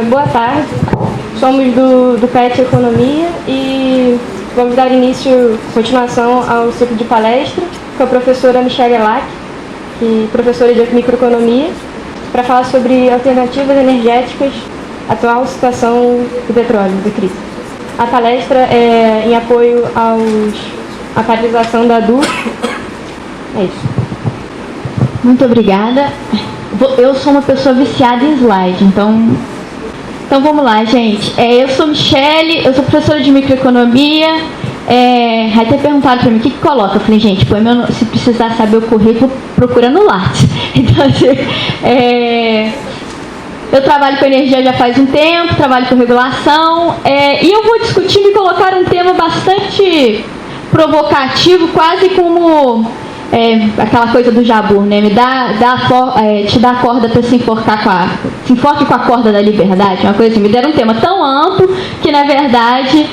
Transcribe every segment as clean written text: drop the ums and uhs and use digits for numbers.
Boa tarde, somos do PET Economia e vamos dar continuação ao ciclo de palestra com a professora Michelle Lack, professora de microeconomia, para falar sobre alternativas energéticas, atual situação do petróleo, da crise. A palestra é em apoio à paralisação da ADU. É isso. Muito obrigada. Eu sou uma pessoa viciada em slide, então vamos lá, gente. Eu sou Michelle, eu sou professora de microeconomia. Aí até perguntaram para mim o que coloca. Eu falei, gente, põe meu, se precisar saber o currículo, procura no Lattes. Então, assim, eu trabalho com energia já faz um tempo, trabalho com regulação, e eu vou discutir e colocar um tema bastante provocativo, quase como aquela coisa do Jabur, né? Te dá a corda para se enforque com a corda da liberdade, uma coisa assim. Me deram um tema tão amplo que, na verdade,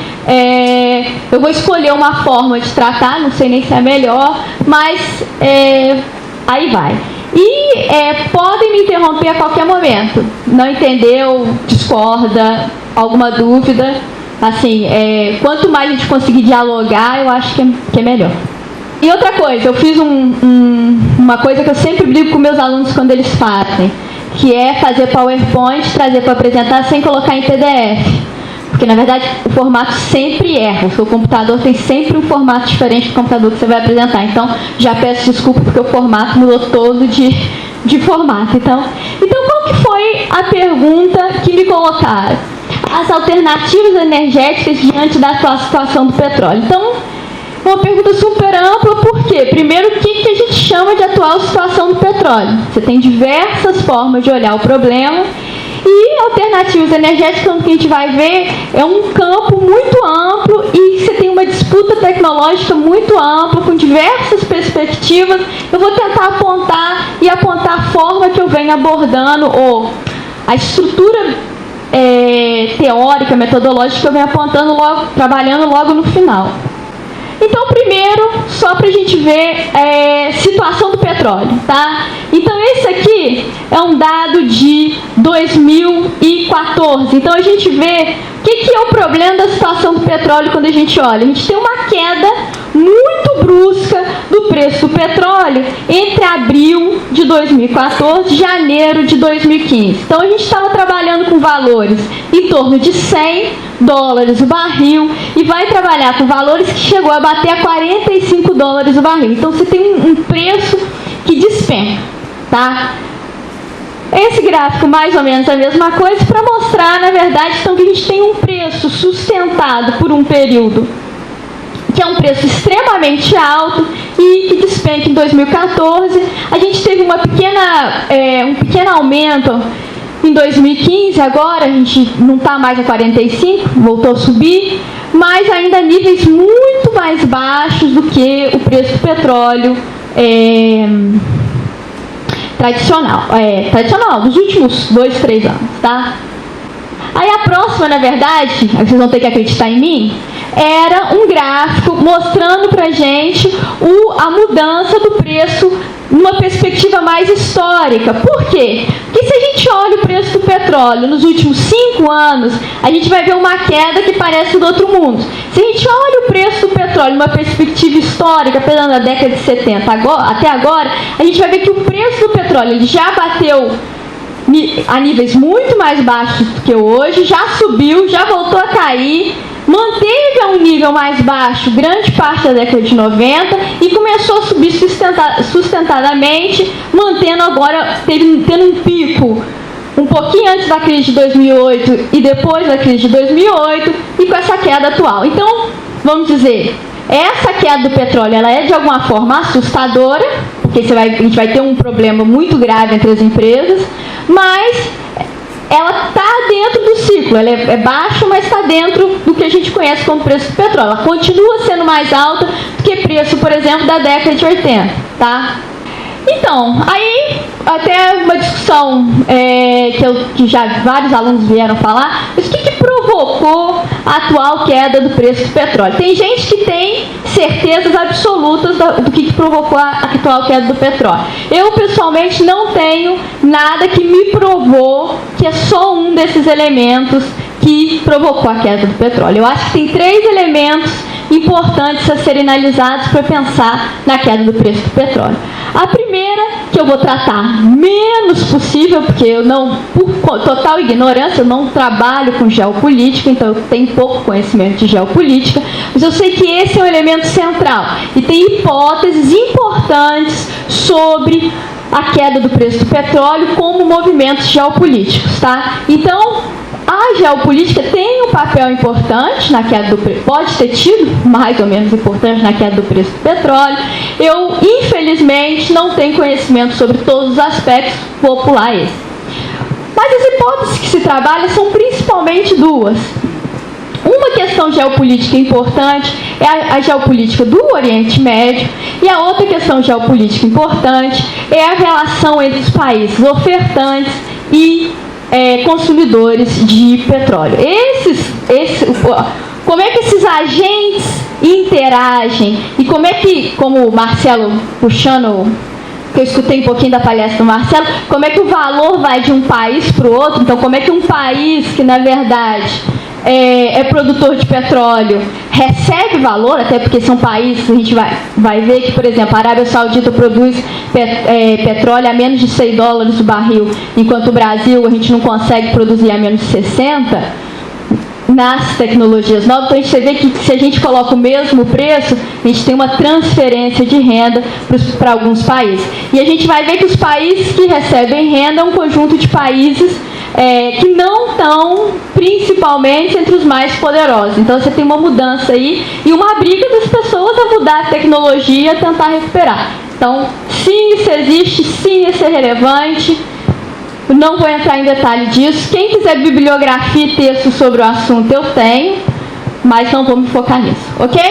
eu vou escolher uma forma de tratar, não sei nem se é melhor, mas aí vai. E podem me interromper a qualquer momento. Não entendeu, discorda, alguma dúvida. Assim, quanto mais a gente conseguir dialogar, eu acho que é melhor. E outra coisa, eu fiz uma coisa que eu sempre brigo com meus alunos quando eles fazem, que é fazer PowerPoint, trazer para apresentar sem colocar em PDF. Porque, na verdade, o formato sempre erra. O seu computador tem sempre um formato diferente do computador que você vai apresentar. Então, já peço desculpa porque o formato mudou todo de formato. Então, qual que foi a pergunta que me colocaram? As alternativas energéticas diante da atual situação do petróleo. Então, uma pergunta super ampla, por quê? Primeiro, o que a gente chama de atual situação do petróleo? Você tem diversas formas de olhar o problema. E alternativas energéticas, que a gente vai ver, é um campo muito amplo e você tem uma disputa tecnológica muito ampla, com diversas perspectivas. Eu vou tentar apontar a forma que eu venho abordando, ou a estrutura teórica, metodológica que eu venho apontando, trabalhando logo no final. Então, primeiro, só para a gente ver situação do petróleo, tá? Então, esse aqui é um dado de 2014. Então, a gente vê o que é o problema da situação do petróleo quando a gente olha. A gente tem uma queda muito brusca do preço do petróleo entre abril de 2014 e janeiro de 2015. Então, a gente estava trabalhando com valores em torno de $100 o barril e vai trabalhar com valores que chegou a bater a $45 o barril. Então, você tem um preço que despenca, tá? Esse gráfico, mais ou menos a mesma coisa, para mostrar, na verdade, então, que a gente tem um preço sustentado por um período que é um preço extremamente alto e que despenca em 2014. A gente teve um pequeno aumento em 2015, agora a gente não está mais a 45, voltou a subir, mas ainda níveis muito mais baixos do que o preço do petróleo tradicional, dos últimos 2, 3 anos, tá? Aí a próxima, na verdade, vocês vão ter que acreditar em mim, era um gráfico mostrando pra gente a mudança do preço numa perspectiva mais histórica. Por quê? Porque se a gente olha o preço do petróleo nos últimos 5 anos, a gente vai ver uma queda que parece do outro mundo. Se a gente olha o preço do petróleo numa perspectiva histórica, pegando a década de 70 até agora, a gente vai ver que o preço do petróleo ele já bateu a níveis muito mais baixos do que hoje, já subiu, já voltou a cair, manteve a um nível mais baixo grande parte da década de 90 e começou a subir sustentadamente, mantendo agora, tendo um pico um pouquinho antes da crise de 2008 e depois da crise de 2008 e com essa queda atual. Então, vamos dizer, essa queda do petróleo ela é de alguma forma assustadora, porque a gente vai ter um problema muito grave entre as empresas, mas ela está dentro do ciclo, ela é baixa, mas está dentro do que a gente conhece como preço do petróleo. Ela continua sendo mais alta do que preço, por exemplo, da década de 80, tá? Então, aí, até uma discussão que já vários alunos vieram falar, mas o que provocou a atual queda do preço do petróleo? Tem gente que tem certezas absolutas do que provocou a atual queda do petróleo. Eu, pessoalmente, não tenho nada que me provou que é só um desses elementos que provocou a queda do petróleo. Eu acho que tem 3 elementos importantes a serem analisados para pensar na queda do preço do petróleo. A primeira, que eu vou tratar menos possível, porque eu não, por total ignorância, eu não trabalho com geopolítica, então eu tenho pouco conhecimento de geopolítica, mas eu sei que esse é um elemento central e tem hipóteses importantes sobre a queda do preço do petróleo como movimentos geopolíticos, tá? Então, a geopolítica tem um papel importante na queda do preço, pode ter tido mais ou menos importante na queda do preço do petróleo. Eu, infelizmente, não tenho conhecimento sobre todos os aspectos, vou pular esse. Mas as hipóteses que se trabalham são principalmente 2. Uma questão geopolítica importante é a geopolítica do Oriente Médio, e a outra questão geopolítica importante é a relação entre os países ofertantes e consumidores de petróleo. Como é que esses agentes interagem e como é que, como o Marcelo, puxando, que eu escutei um pouquinho da palestra do Marcelo, como é que o valor vai de um país para o outro. Então, como é que um país que, na verdade, é produtor de petróleo recebe valor, até porque são países, a gente vai ver que, por exemplo, a Arábia Saudita produz petróleo a menos de $6 o barril, enquanto o Brasil a gente não consegue produzir a menos de 60 nas tecnologias novas. Então, você vê que se a gente coloca o mesmo preço, a gente tem uma transferência de renda para alguns países. E a gente vai ver que os países que recebem renda é um conjunto de países que não estão principalmente entre os mais poderosos. Então você tem uma mudança aí e uma briga das pessoas a mudar a tecnologia e a tentar recuperar. Então, sim, isso existe, sim, isso é relevante. Não vou entrar em detalhe disso. Quem quiser bibliografia e texto sobre o assunto, eu tenho, mas não vou me focar nisso, ok?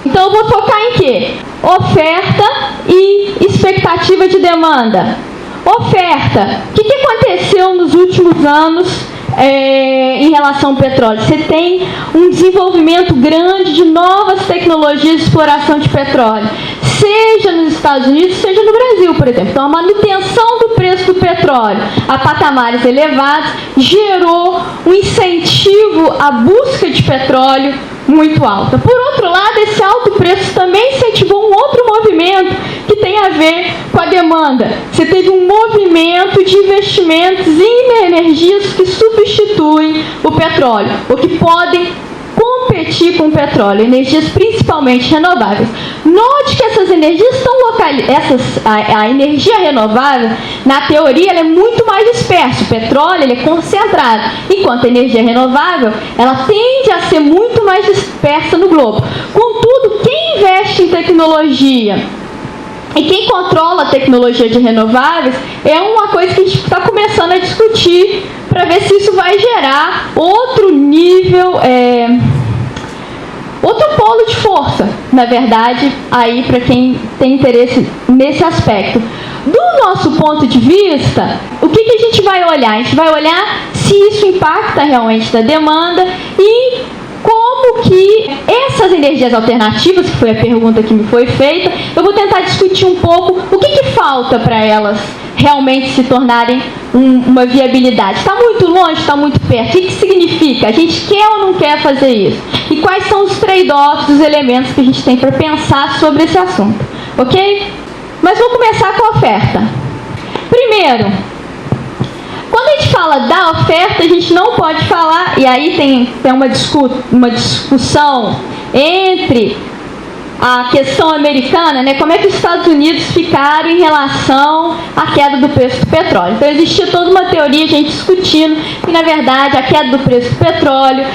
Então eu vou focar em quê? Oferta e expectativa de demanda. Oferta. O que aconteceu nos últimos anos em relação ao petróleo? Você tem um desenvolvimento grande de novas tecnologias de exploração de petróleo, seja nos Estados Unidos, seja no Brasil, por exemplo. Então, a manutenção do preço do petróleo a patamares elevados gerou um incentivo à busca de petróleo muito alta. Por outro lado, esse alto preço também incentivou um outro movimento que tem a ver com a demanda. Você teve um movimento de investimentos em energias que substituem o petróleo, ou que podem competir com o petróleo, energias principalmente renováveis. Note que essas energias estão localizadas, a energia renovável, na teoria, ela é muito mais dispersa. O petróleo ele é concentrado, enquanto a energia renovável, ela tende a ser muito mais dispersa no globo. Contudo, quem investe em tecnologia e quem controla a tecnologia de renováveis é uma coisa que a gente está começando a discutir para ver se isso vai gerar outro nível, outro polo de força, na verdade, aí para quem tem interesse nesse aspecto. Do nosso ponto de vista, o que a gente vai olhar? A gente vai olhar se isso impacta realmente na demanda e como que essas energias alternativas, que foi a pergunta que me foi feita, eu vou tentar discutir um pouco o que falta para elas realmente se tornarem uma viabilidade. Está muito longe, está muito perto. O que significa? A gente quer ou não quer fazer isso? E quais são os trade-offs, os elementos que a gente tem para pensar sobre esse assunto? Ok? Mas vamos começar com a oferta. Primeiro, quando a gente fala da oferta, a gente não pode falar, e aí tem uma discussão entre a questão americana, né, como é que os Estados Unidos ficaram em relação à queda do preço do petróleo. Então existia toda uma teoria, a gente discutindo, que na verdade a queda do preço do petróleo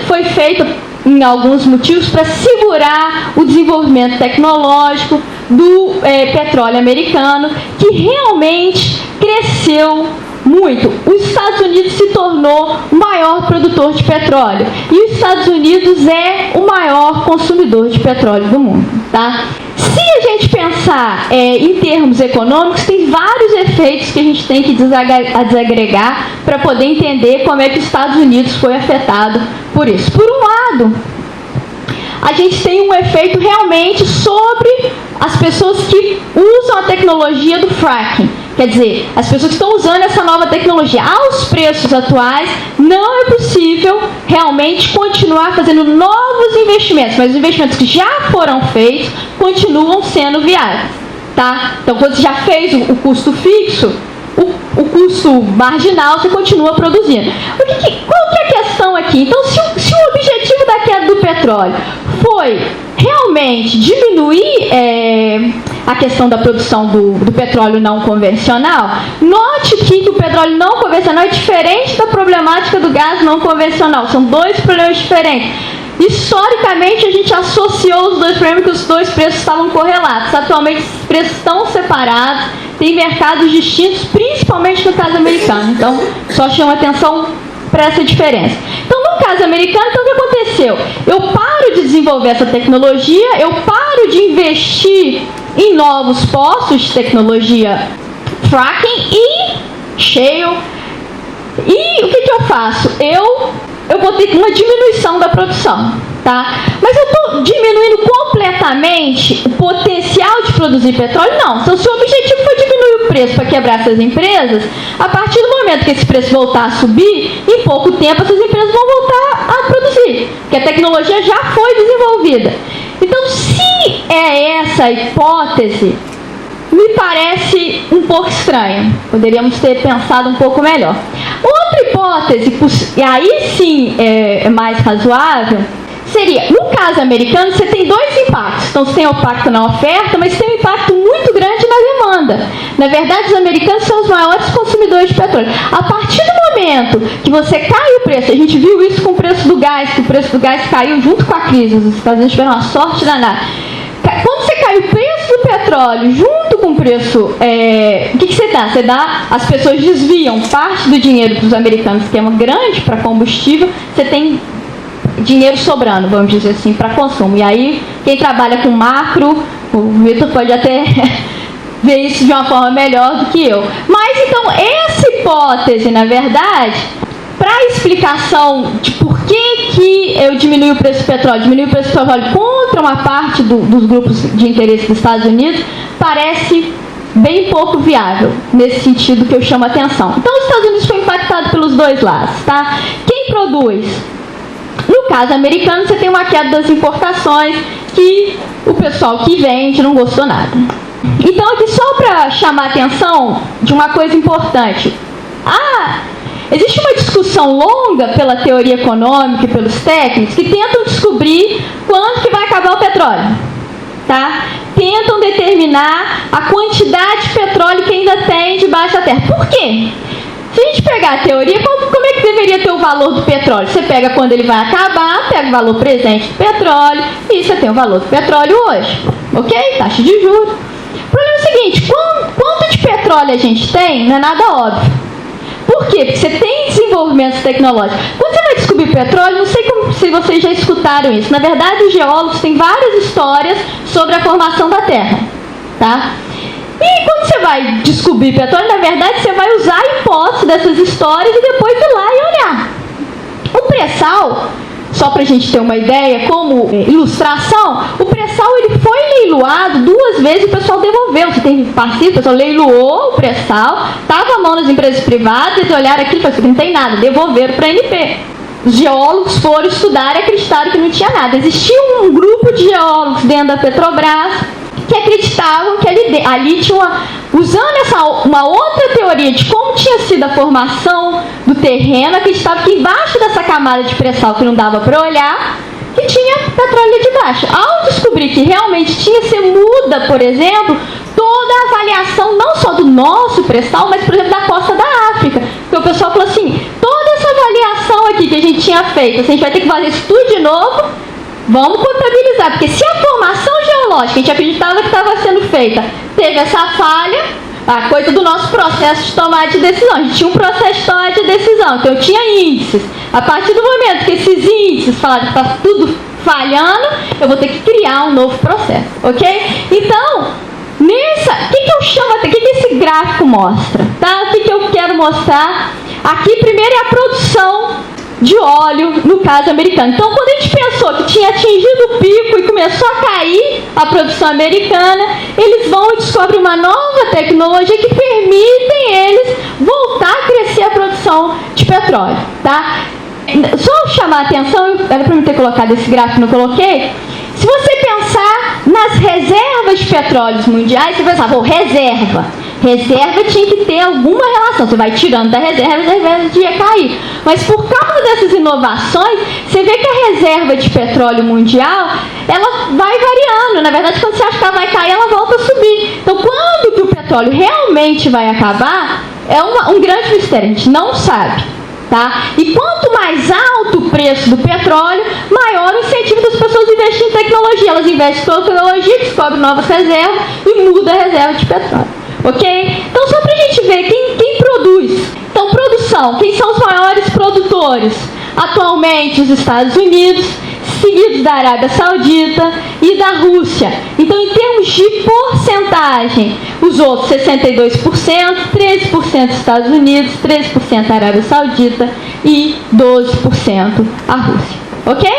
foi feita em alguns motivos para segurar o desenvolvimento tecnológico do petróleo americano, que realmente cresceu muito. Os Estados Unidos se tornou o maior produtor de petróleo e os Estados Unidos é o maior consumidor de petróleo do mundo, tá? Se a gente pensar em termos econômicos, tem vários efeitos que a gente tem que desagregar para poder entender como é que os Estados Unidos foi afetado por isso. Por um lado, a gente tem um efeito realmente sobre as pessoas que usam a tecnologia do fracking. Quer dizer, as pessoas que estão usando essa nova tecnologia. Aos preços atuais, não é possível realmente continuar fazendo novos investimentos, mas os investimentos que já foram feitos continuam sendo viáveis. Tá? Então, quando você já fez o custo fixo, o custo marginal você continua produzindo. Qual que é a questão aqui? Então, se o objetivo da queda do petróleo foi realmente diminuir a questão da produção do petróleo não convencional, note que o petróleo não convencional é diferente da problemática do gás não convencional. São dois problemas diferentes. Historicamente, a gente associou os dois problemas porque os dois preços estavam correlatos. Atualmente, os preços estão separados, tem mercados distintos, principalmente no caso americano. Então, só chama atenção para essa diferença. Então, no caso americano, então, o que aconteceu? Eu paro de desenvolver essa tecnologia, eu paro de investir em novos poços de tecnologia fracking e shale. E o que eu faço? Eu vou ter uma diminuição da produção, tá? Mas eu estou diminuindo completamente o potencial de produzir petróleo? Não. Então, se o objetivo foi diminuir o preço para quebrar essas empresas, a partir do momento que esse preço voltar a subir, em pouco tempo essas empresas vão voltar a produzir, porque a tecnologia já foi desenvolvida. Então, se é essa a hipótese, me parece um pouco estranho. Poderíamos ter pensado um pouco melhor. Outra hipótese, e aí sim é mais razoável, seria, no caso americano, você tem dois impactos. Então, você tem o impacto na oferta, mas tem um impacto muito grande na demanda. Na verdade, os americanos são os maiores consumidores de petróleo. A partir do momento que você cai o preço, a gente viu isso com o preço do gás, que o preço do gás caiu junto com a crise. Os Estados Unidos tiveram uma sorte danada. Quando você cai o preço do petróleo junto com o preço, o que você dá? Você dá, as pessoas desviam parte do dinheiro dos americanos, que é uma grande para combustível, você tem dinheiro sobrando, vamos dizer assim, para consumo. E aí, quem trabalha com macro, o Vitor pode até ver isso de uma forma melhor do que eu. Mas, então, essa hipótese, na verdade, para a explicação de por que eu diminui o preço do petróleo, diminui o preço do petróleo contra uma parte dos grupos de interesse dos Estados Unidos, parece bem pouco viável, nesse sentido que eu chamo a atenção. Então, os Estados Unidos foi impactado pelos dois lados, tá? Quem produz? No caso americano, você tem uma queda das importações que o pessoal que vende não gostou nada. Então, aqui só para chamar a atenção de uma coisa importante. Existe uma discussão longa pela teoria econômica e pelos técnicos que tentam descobrir quando que vai acabar o petróleo. Tá? Tentam determinar a quantidade de petróleo que ainda tem debaixo da terra. Por quê? Se a gente pegar a teoria, como é que deveria ter o valor do petróleo? Você pega quando ele vai acabar, pega o valor presente do petróleo e você tem o valor do petróleo hoje. Ok? Taxa de juros. O problema é o seguinte, quanto de petróleo a gente tem, não é nada óbvio. Por quê? Porque você tem desenvolvimentos tecnológicos. Quando você vai descobrir petróleo, não sei se vocês já escutaram isso. Na verdade, os geólogos têm várias histórias sobre a formação da Terra. Tá? E quando você vai descobrir petróleo, na verdade, você vai usar a hipótese dessas histórias e depois ir lá e olhar. O pré-sal, só para a gente ter uma ideia, como ilustração, o pré-sal ele foi leiloado 2 vezes e o pessoal devolveu. Você tem parceiro, o pessoal leiloou o pré-sal, estava à mão das empresas privadas, eles olharam aquilo e falaram, não tem nada, devolveram para a ANP. Os geólogos foram estudar e acreditaram que não tinha nada. Existia um grupo de geólogos dentro da Petrobras que acreditavam que ali tinha usando uma outra teoria de como tinha sido a formação do terreno, acreditavam que embaixo dessa camada de pré-sal que não dava para olhar, que tinha petróleo de baixo. Ao descobrir que realmente tinha, você muda, por exemplo, toda a avaliação, não só do nosso pré-sal, mas, por exemplo, da costa da África. Porque o pessoal falou assim, toda essa avaliação aqui que a gente tinha feito, a gente vai ter que fazer isso tudo de novo, vamos contabilizar, porque se a formação geológica, a gente acreditava que estava sendo feita, teve essa falha, a coisa do nosso processo de tomar de decisão. A gente tinha um processo de tomar de decisão, então eu tinha índices. A partir do momento que esses índices falaram que está tudo falhando, eu vou ter que criar um novo processo, ok? Então, o que eu chamo, o que esse gráfico mostra? Tá? O que eu quero mostrar? Aqui, primeiro, é a produção de óleo, no caso americano. Então, quando a gente pensou que tinha atingido o pico e começou a cair a produção americana, eles vão e descobrem uma nova tecnologia que permitem eles voltar a crescer a produção de petróleo, tá? Só chamar a atenção, era para mim ter colocado esse gráfico, não coloquei. Se você pensar nas reservas de petróleo mundiais, você pensa, reserva. Reserva tinha que ter alguma relação. Você vai tirando da reserva, a reserva ia cair. Mas por causa dessas inovações, você vê que a reserva de petróleo mundial, ela vai variando. Na verdade, quando você acha que ela vai cair, ela volta a subir. Então, quando que o petróleo realmente vai acabar, é um grande mistério. A gente não sabe. Tá? E quanto mais alto o preço do petróleo, maior o incentivo das pessoas investirem em tecnologia. Elas investem em tecnologia, descobrem novas reservas e muda a reserva de petróleo. Ok? Então, só para a gente ver quem produz. Então, produção. Quem são os maiores produtores? Atualmente, os Estados Unidos, seguidos da Arábia Saudita e da Rússia. Então, em termos de porcentagem, os outros 62%, 13% Estados Unidos, 13% Arábia Saudita e 12% a Rússia. Ok?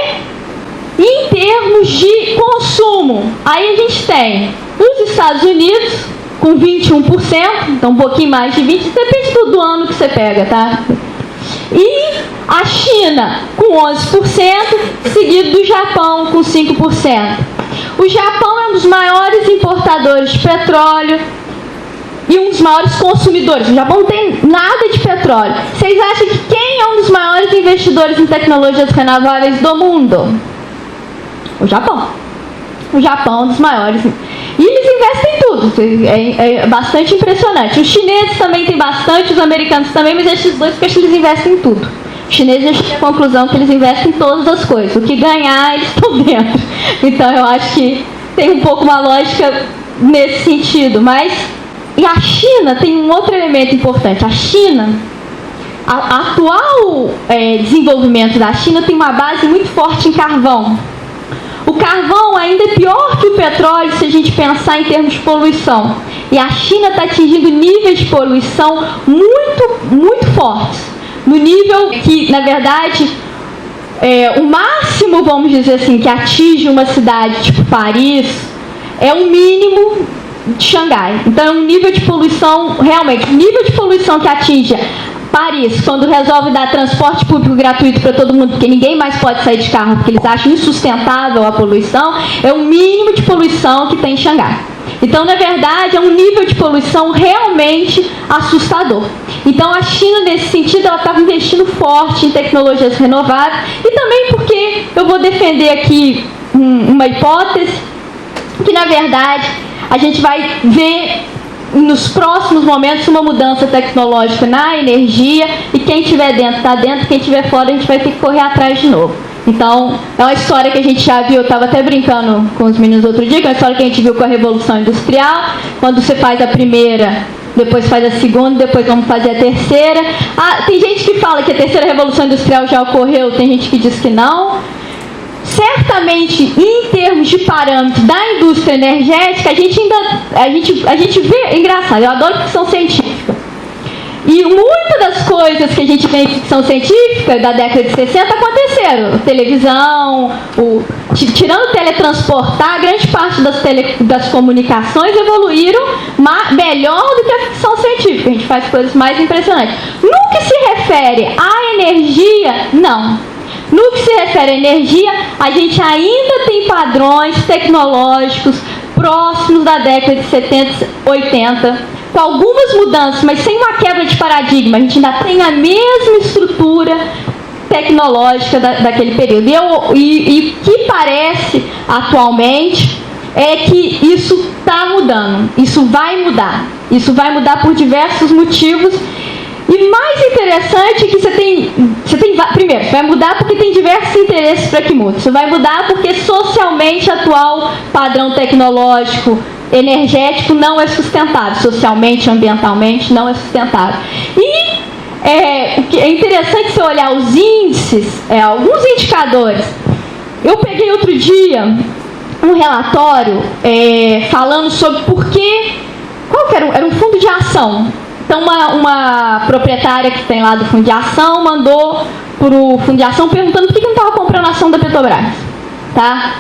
E em termos de consumo, aí a gente tem os Estados Unidos com 21%, então um pouquinho mais de 20%, depende do ano que você pega, tá? E a China com 11%, seguido do Japão com 5%. O Japão é um dos maiores importadores de petróleo e um dos maiores consumidores. O Japão não tem nada de petróleo. Vocês acham que quem é um dos maiores investidores em tecnologias renováveis do mundo? O Japão. O Japão é um dos maiores. E eles investem em tudo. É bastante impressionante. Os chineses também têm bastante, os americanos também, mas esses dois, porque eles investem em tudo. Os chineses chegam à conclusão que eles investem em todas as coisas. O que ganhar, eles estão dentro. Então, eu acho que tem um pouco uma lógica nesse sentido. Mas, e a China tem um outro elemento importante. A China, a atual desenvolvimento da China tem uma base muito forte em carvão. O carvão ainda é pior que o petróleo se a gente pensar em termos de poluição. E a China está atingindo níveis de poluição muito fortes. No nível que, na verdade, o máximo, vamos dizer assim, que atinge uma cidade tipo Paris, é o mínimo de Xangai. Então, é um nível de poluição, realmente, o nível de poluição que atinge Paris, quando resolve dar transporte público gratuito para todo mundo, porque ninguém mais pode sair de carro, porque eles acham insustentável a poluição, é o mínimo de poluição que tem em Xangai. Então, na verdade, é um nível de poluição realmente assustador. Então, a China, nesse sentido, ela estava investindo forte em tecnologias renováveis e também porque eu vou defender aqui uma hipótese que, na verdade, a gente vai ver nos próximos momentos uma mudança tecnológica na energia e quem estiver dentro está dentro, quem estiver fora a gente vai ter que correr atrás de novo. Então, é uma história que a gente já viu, eu estava até brincando com os meninos outro dia, que é uma história que a gente viu com a Revolução Industrial, quando você faz a primeira, depois faz a segunda, depois vamos fazer a terceira. Tem gente que fala que a terceira Revolução Industrial já ocorreu, tem gente que diz que não. Certamente, em termos de parâmetros da indústria energética, a gente vê, é engraçado, eu adoro ficção científica. E muitas das coisas que a gente vê em ficção científica da década de 60 aconteceram. Televisão, tirando teletransportar, grande parte das comunicações evoluíram melhor do que a ficção científica. A gente faz coisas mais impressionantes. No que se refere à energia, não. No que se refere à energia, a gente ainda tem padrões tecnológicos próximos da década de 70, 80, com algumas mudanças, mas sem uma quebra de paradigma. A gente ainda tem a mesma estrutura tecnológica daquele período. E o que parece atualmente é que isso está mudando, isso vai mudar. Isso vai mudar por diversos motivos. E mais interessante é que você tem primeiro, vai mudar porque tem diversos interesses para que mude. Isso vai mudar porque socialmente o atual padrão tecnológico energético não é sustentável. Socialmente, ambientalmente, não é sustentável. E é interessante você olhar os índices, alguns indicadores. Eu peguei outro dia um relatório falando sobre por que... Qual que era um fundo de ação Então, uma proprietária que tem lá do Fundiação mandou para o Fundiação perguntando por que não estava comprando a ação da Petrobras. Tá?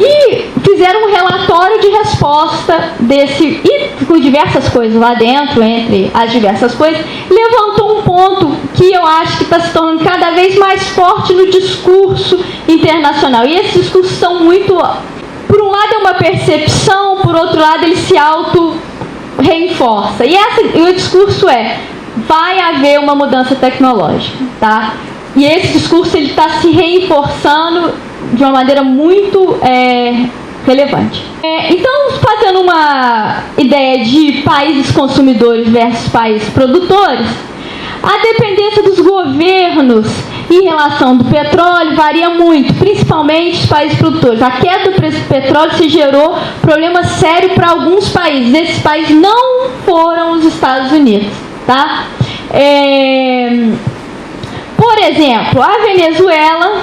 E fizeram um relatório de resposta desse, e com diversas coisas lá dentro, entre as diversas coisas, levantou um ponto que eu acho que está se tornando cada vez mais forte no discurso internacional. E esses discursos são muito... Por um lado é uma percepção, por outro lado ele se auto-reenforça. E o discurso é, vai haver uma mudança tecnológica. Tá? E esse discurso está se reforçando de uma maneira muito relevante. Então, fazendo uma ideia de países consumidores versus países produtores, a dependência dos governos em relação do petróleo varia muito, principalmente os países produtores. A queda do preço do petróleo se gerou problema sério para alguns países. Esses países não foram os Estados Unidos. Tá? Por exemplo, a Venezuela,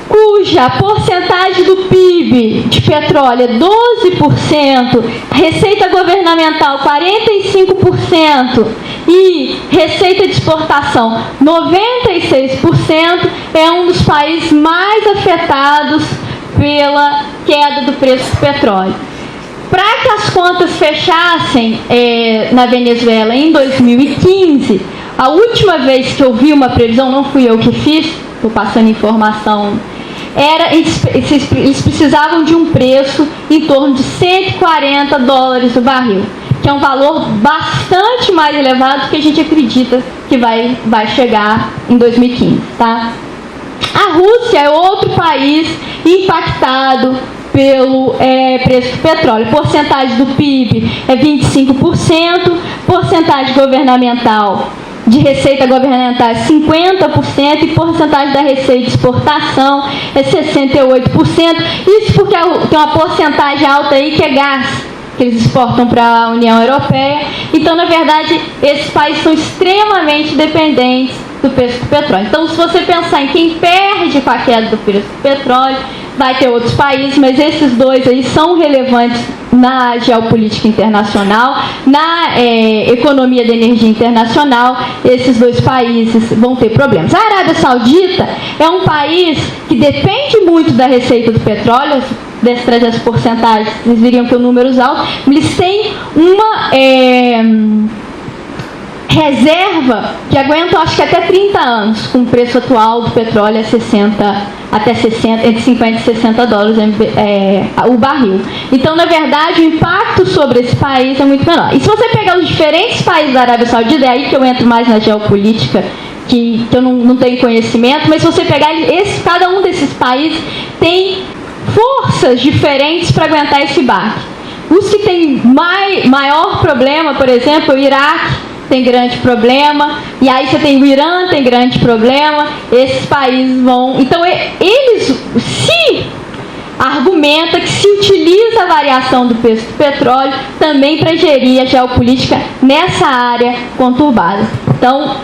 cuja porcentagem do PIB de petróleo é 12%, receita governamental 45% e receita de exportação 96%, é um dos países mais afetados pela queda do preço do petróleo. Para que as contas fechassem na Venezuela em 2015, a última vez que eu vi uma previsão, não fui eu que fiz, estou passando informação, eles precisavam de um preço em torno de $140 o barril, que é um valor bastante mais elevado do que a gente acredita que vai chegar em 2015. Tá? A Rússia é outro país impactado pelo preço do petróleo. Porcentagem do PIB é 25%, porcentagem governamental de receita governamental é 50% e porcentagem da receita de exportação é 68%. Isso porque tem uma porcentagem alta aí que é gás, que eles exportam para a União Europeia. Então, na verdade, esses países são extremamente dependentes do preço do petróleo. Então, se você pensar em quem perde com a queda do preço do petróleo, vai ter outros países, mas esses dois aí são relevantes na geopolítica internacional, na economia da energia internacional. Esses dois países vão ter problemas. A Arábia Saudita é um país que depende muito da receita do petróleo. Desses 300 porcentagens, vocês viriam que o número é alto. Eles têm uma reserva que aguenta, acho que até 30 anos, com o preço atual do petróleo entre 50 e 60 dólares o barril. Então, na verdade, o impacto sobre esse país é muito menor. E se você pegar os diferentes países da Arábia Saudita, é aí que eu entro mais na geopolítica, que eu não tenho conhecimento, mas se você pegar cada um desses países tem forças diferentes para aguentar esse baque. Os que têm maior problema, por exemplo, o Iraque tem grande problema, e aí você tem o Irã, tem grande problema. Esses países vão... Então, eles se argumenta que se utiliza a variação do preço do petróleo também para gerir a geopolítica nessa área conturbada. Então,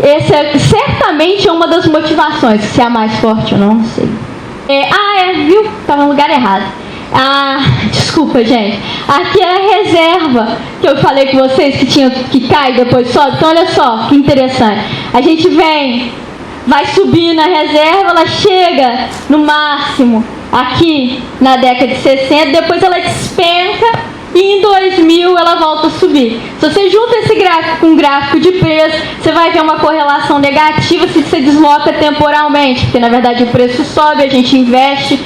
essa certamente é uma das motivações. Se é a mais forte ou não sei. Viu? Estava no lugar errado. Desculpa, gente. Aqui é a reserva que eu falei com vocês que cai e depois sobe. Então, olha só que interessante. A gente vai subir na reserva, ela chega no máximo aqui na década de 60, depois ela despenca e em 2000 ela volta a subir. Se você junta esse gráfico com um gráfico de preço, você vai ver uma correlação negativa se você desloca temporalmente, porque na verdade o preço sobe, a gente investe,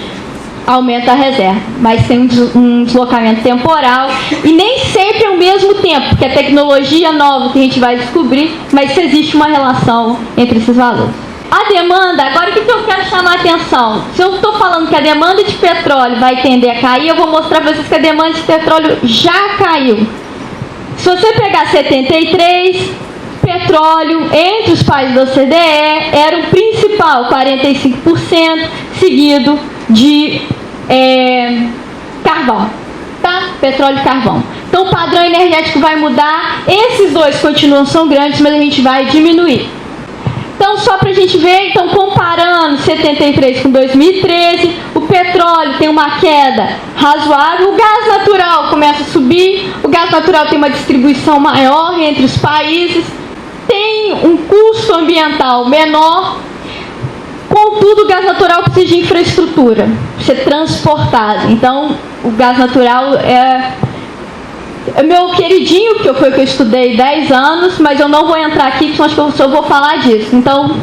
aumenta a reserva, mas tem um deslocamento temporal e nem sempre é o mesmo tempo, porque é tecnologia nova que a gente vai descobrir, mas existe uma relação entre esses valores. A demanda, agora o que eu quero chamar a atenção? Se eu estou falando que a demanda de petróleo vai tender a cair, eu vou mostrar para vocês que a demanda de petróleo já caiu. Se você pegar 73, petróleo entre os países da OCDE era o principal, 45%, seguido de carvão, tá? Petróleo e carvão. Então o padrão energético vai mudar, esses dois continuam, são grandes, mas a gente vai diminuir. Então Então, só para a gente ver, então, comparando 73 com 2013, o petróleo tem uma queda razoável, o gás natural começa a subir, o gás natural tem uma distribuição maior entre os países, tem um custo ambiental menor, contudo, o gás natural precisa de infraestrutura, ser transportado. Então, o gás natural é meu queridinho, que foi o que eu estudei 10 anos, mas eu não vou entrar aqui, porque acho que eu só vou falar disso. Então,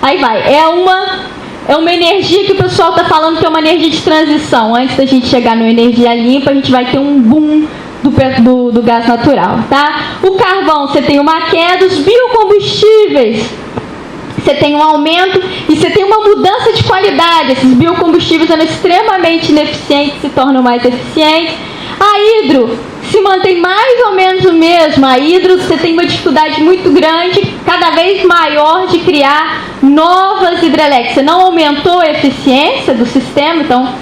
aí vai. É uma energia que o pessoal está falando que é uma energia de transição. Antes da gente chegar na energia limpa, a gente vai ter um boom do gás natural, tá? O carvão, você tem uma queda, os biocombustíveis, você tem um aumento e você tem uma mudança de qualidade. Esses biocombustíveis são extremamente ineficientes, se tornam mais eficientes. A hidro se mantém mais ou menos o mesmo. A hidro, você tem uma dificuldade muito grande, cada vez maior, de criar novas hidrelétricas. Você não aumentou a eficiência do sistema, então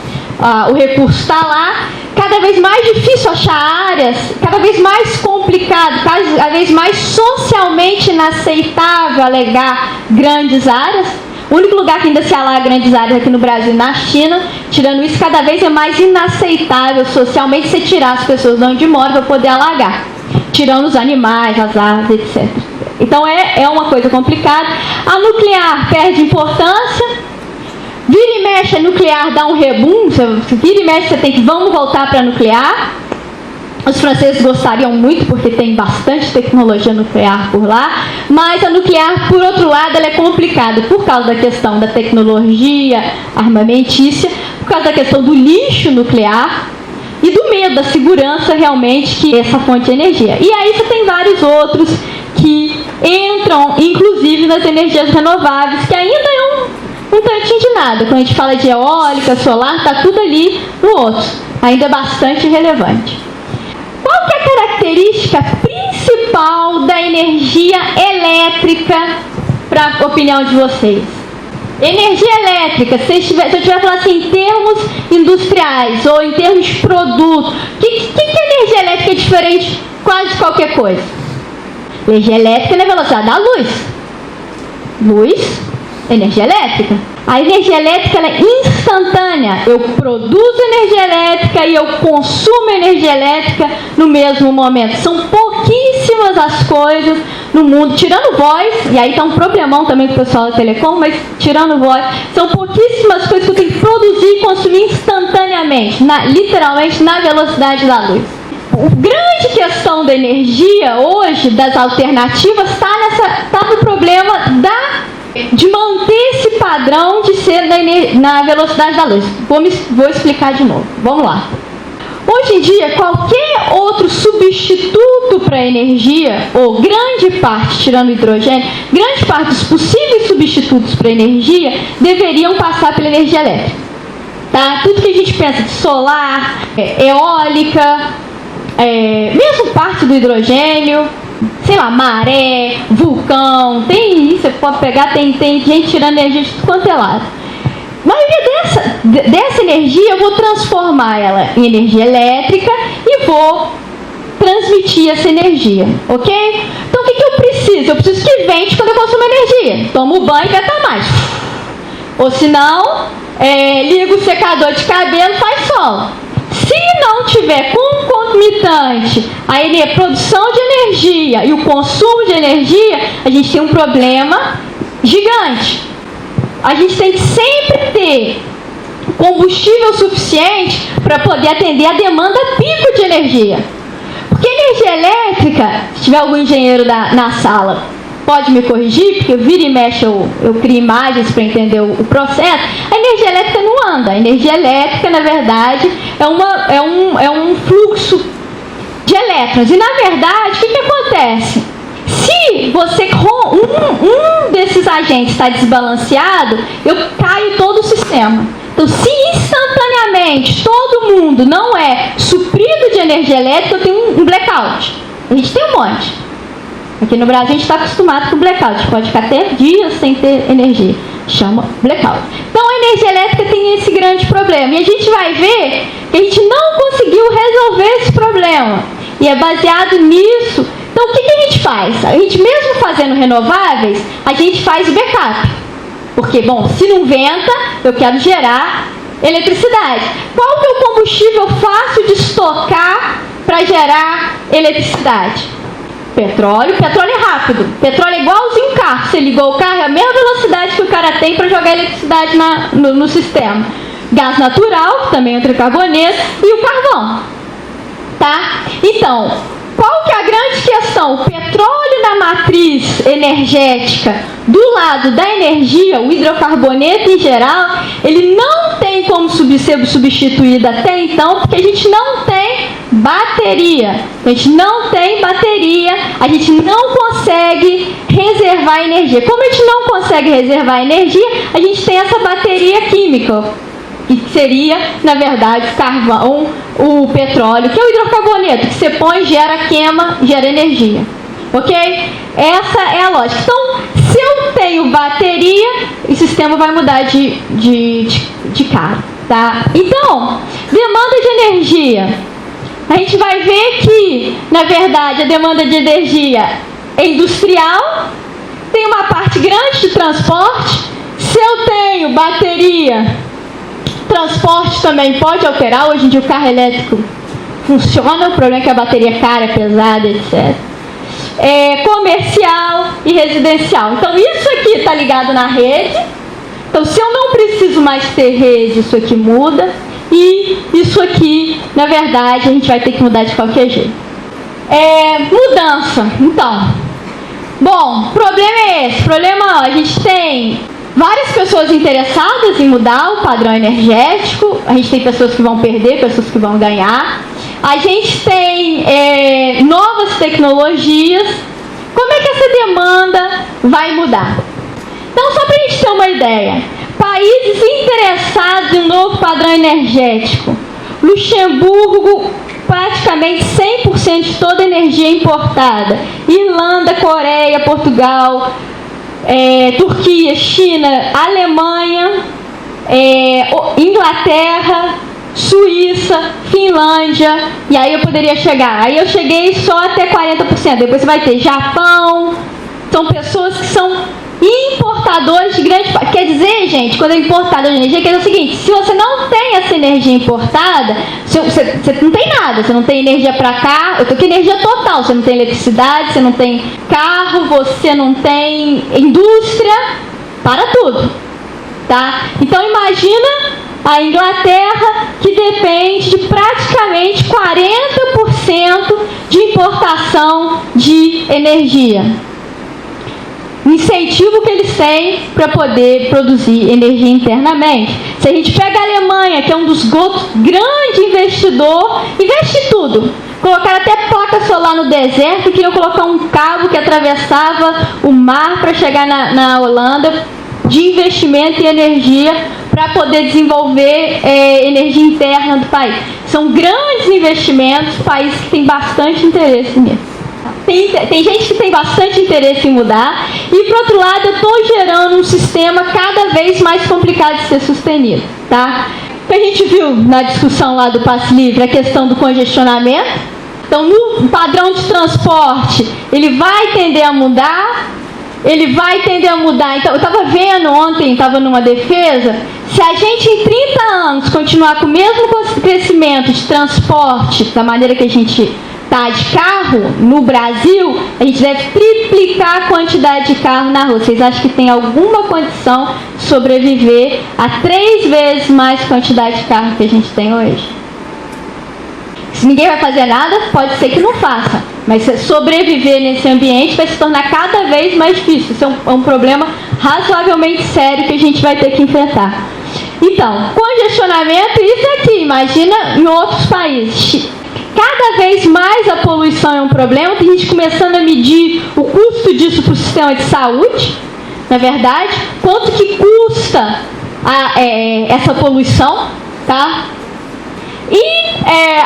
o recurso está lá. Cada vez mais difícil achar áreas, cada vez mais complicado, cada vez mais socialmente inaceitável alegar grandes áreas. O único lugar que ainda se alaga grandes áreas aqui no Brasil e na China. Tirando isso, cada vez é mais inaceitável socialmente você tirar as pessoas de onde moram para poder alagar. Tirando os animais, as aves, etc. Então é uma coisa complicada. A nuclear perde importância. Vira e mexe, a nuclear dá um rebum. Vira e mexe, você tem que, vamos voltar para a nuclear. Os franceses gostariam muito, porque tem bastante tecnologia nuclear por lá, mas a nuclear, por outro lado, ela é complicada por causa da questão da tecnologia armamentícia, por causa da questão do lixo nuclear e do medo, da segurança realmente que essa fonte de energia. E aí você tem vários outros que entram, inclusive, nas energias renováveis, que ainda é um tantinho de nada. Quando a gente fala de eólica, solar, está tudo ali no outro. Ainda é bastante relevante. Qual que é a característica principal da energia elétrica, para a opinião de vocês? Energia elétrica, se eu estiver falando assim, em termos industriais ou em termos de produto, o que a energia elétrica é diferente de quase qualquer coisa? Energia elétrica é na velocidade da luz. Luz, energia elétrica. A energia elétrica ela é instantânea. Eu produzo energia elétrica e eu consumo energia elétrica no mesmo momento. São pouquíssimas as coisas no mundo, tirando voz, e aí está um problemão também com o pessoal da telecom, mas tirando voz, são pouquíssimas coisas que eu tenho que produzir e consumir instantaneamente, literalmente na velocidade da luz. A grande questão da energia hoje, das alternativas, está no problema de manter esse padrão de ser na velocidade da luz. Vou explicar de novo. Vamos lá. Hoje em dia, qualquer outro substituto para a energia, ou grande parte, tirando o hidrogênio, grande parte dos possíveis substitutos para a energia deveriam passar pela energia elétrica. Tá? Tudo que a gente pensa de solar, eólica, mesmo parte do hidrogênio, sei lá, maré, vulcão, você pode pegar, tem gente tirando energia de tudo quanto é lado. A maioria dessa energia eu vou transformar ela em energia elétrica e vou transmitir essa energia, ok? Então o que eu preciso? Eu preciso que vente quando eu consumo energia. Tomo banho e venta mais. Ou se não, ligo o secador de cabelo, faz sol. Se não tiver concomitante a produção de energia e o consumo de energia, a gente tem um problema gigante. A gente tem que sempre ter combustível suficiente para poder atender a demanda pico de energia. Porque energia elétrica, se tiver algum engenheiro na sala, pode me corrigir, porque vira e mexe eu crio imagens para entender o processo. A energia elétrica não anda. A energia elétrica, na verdade, é um fluxo de elétrons. E, na verdade, o que acontece? Se um desses agentes está desbalanceado, eu caio todo o sistema. Então, se instantaneamente todo mundo não é suprido de energia elétrica, eu tenho um blackout. A gente tem um monte. Aqui no Brasil a gente está acostumado com blackout. A gente pode ficar até dias sem ter energia. Chama blackout. Então a energia elétrica tem esse grande problema. E a gente vai ver que a gente não conseguiu resolver esse problema. E é baseado nisso. Então Então, o que a gente faz? A gente, mesmo fazendo renováveis, a gente faz o backup. Porque, bom, se não venta, eu quero gerar eletricidade. Qual que é o combustível fácil de estocar para gerar eletricidade? Petróleo. Petróleo é rápido. Petróleo é igualzinho um carro. Você ligou o carro, é a mesma velocidade que o cara tem para jogar eletricidade no sistema. Gás natural, também entra carboneto, e o carvão. Tá? Então, qual que é a grande questão? O petróleo na matriz energética, do lado da energia, o hidrocarboneto em geral, ele não tem como ser substituído até então, porque a gente não tem bateria. A gente não tem bateria, a gente não consegue reservar energia. Como a gente não consegue reservar energia, a gente tem essa bateria química, que seria, na verdade, o carvão, o petróleo, que é o hidrocarboneto, que você põe, gera, queima, gera energia. Ok? Essa é a lógica. Então, se eu tenho bateria, o sistema vai mudar de cara. Tá? Então, demanda de energia. A gente vai ver que, na verdade, a demanda de energia é industrial, tem uma parte grande de transporte. Se eu tenho bateria, transporte também pode alterar. Hoje em dia o carro elétrico funciona, o problema é que a bateria é cara, é pesada, etc. Comercial e residencial. Então isso aqui está ligado na rede. Então se eu não preciso mais ter rede, isso aqui muda. E isso aqui, na verdade, a gente vai ter que mudar de qualquer jeito. Mudança. Então, bom, o problema é esse. O problema, a gente tem várias pessoas interessadas em mudar o padrão energético. A gente tem pessoas que vão perder, pessoas que vão ganhar. A gente tem novas tecnologias. Como é que essa demanda vai mudar? Então, só para a gente ter uma ideia. Países interessados em um novo padrão energético. Luxemburgo, praticamente 100% de toda a energia importada. Irlanda, Coreia, Portugal, Turquia, China, Alemanha, Inglaterra, Suíça, Finlândia, e aí eu poderia chegar. Aí eu cheguei só até 40%. Depois você vai ter Japão. São pessoas que são importadores de grande parte. Quer dizer, gente, quando é importador de energia, quer dizer o seguinte: se você não tem essa energia importada, você não tem nada. Você não tem energia para cá. Eu tô com energia total. Você não tem eletricidade, você não tem carro, você não tem indústria, para tudo. Tá? Então imagina a Inglaterra, que depende de praticamente 40% de importação de energia. Incentivo que eles têm para poder produzir energia internamente. Se a gente pega a Alemanha, que é um dos grandes investidores, investe tudo. Colocaram até placa solar no deserto, queriam colocar um cabo que atravessava o mar para chegar na Holanda, de investimento em energia para poder desenvolver energia interna do país. São grandes investimentos, países que têm bastante interesse nisso. Tem gente que tem bastante interesse em mudar, e por outro lado eu estou gerando um sistema cada vez mais complicado de ser sustenido. Tá? A gente viu na discussão lá do passe livre a questão do congestionamento. Então no padrão de transporte ele vai tender a mudar. Então, eu estava vendo ontem, estava numa defesa, se a gente em 30 anos continuar com o mesmo crescimento de transporte, da maneira que a gente está de carro no Brasil, a gente deve triplicar a quantidade de carro na rua. Vocês acham que tem alguma condição de sobreviver a 3 vezes mais quantidade de carro que a gente tem hoje? Se ninguém vai fazer nada, pode ser que não faça. Mas sobreviver nesse ambiente vai se tornar cada vez mais difícil. Isso é um problema razoavelmente sério que a gente vai ter que enfrentar. Então, congestionamento, isso aqui, imagina em outros países. Cada vez mais a poluição é um problema. Tem gente começando a medir o custo disso para o sistema de saúde. Na verdade, quanto que custa essa poluição, tá? E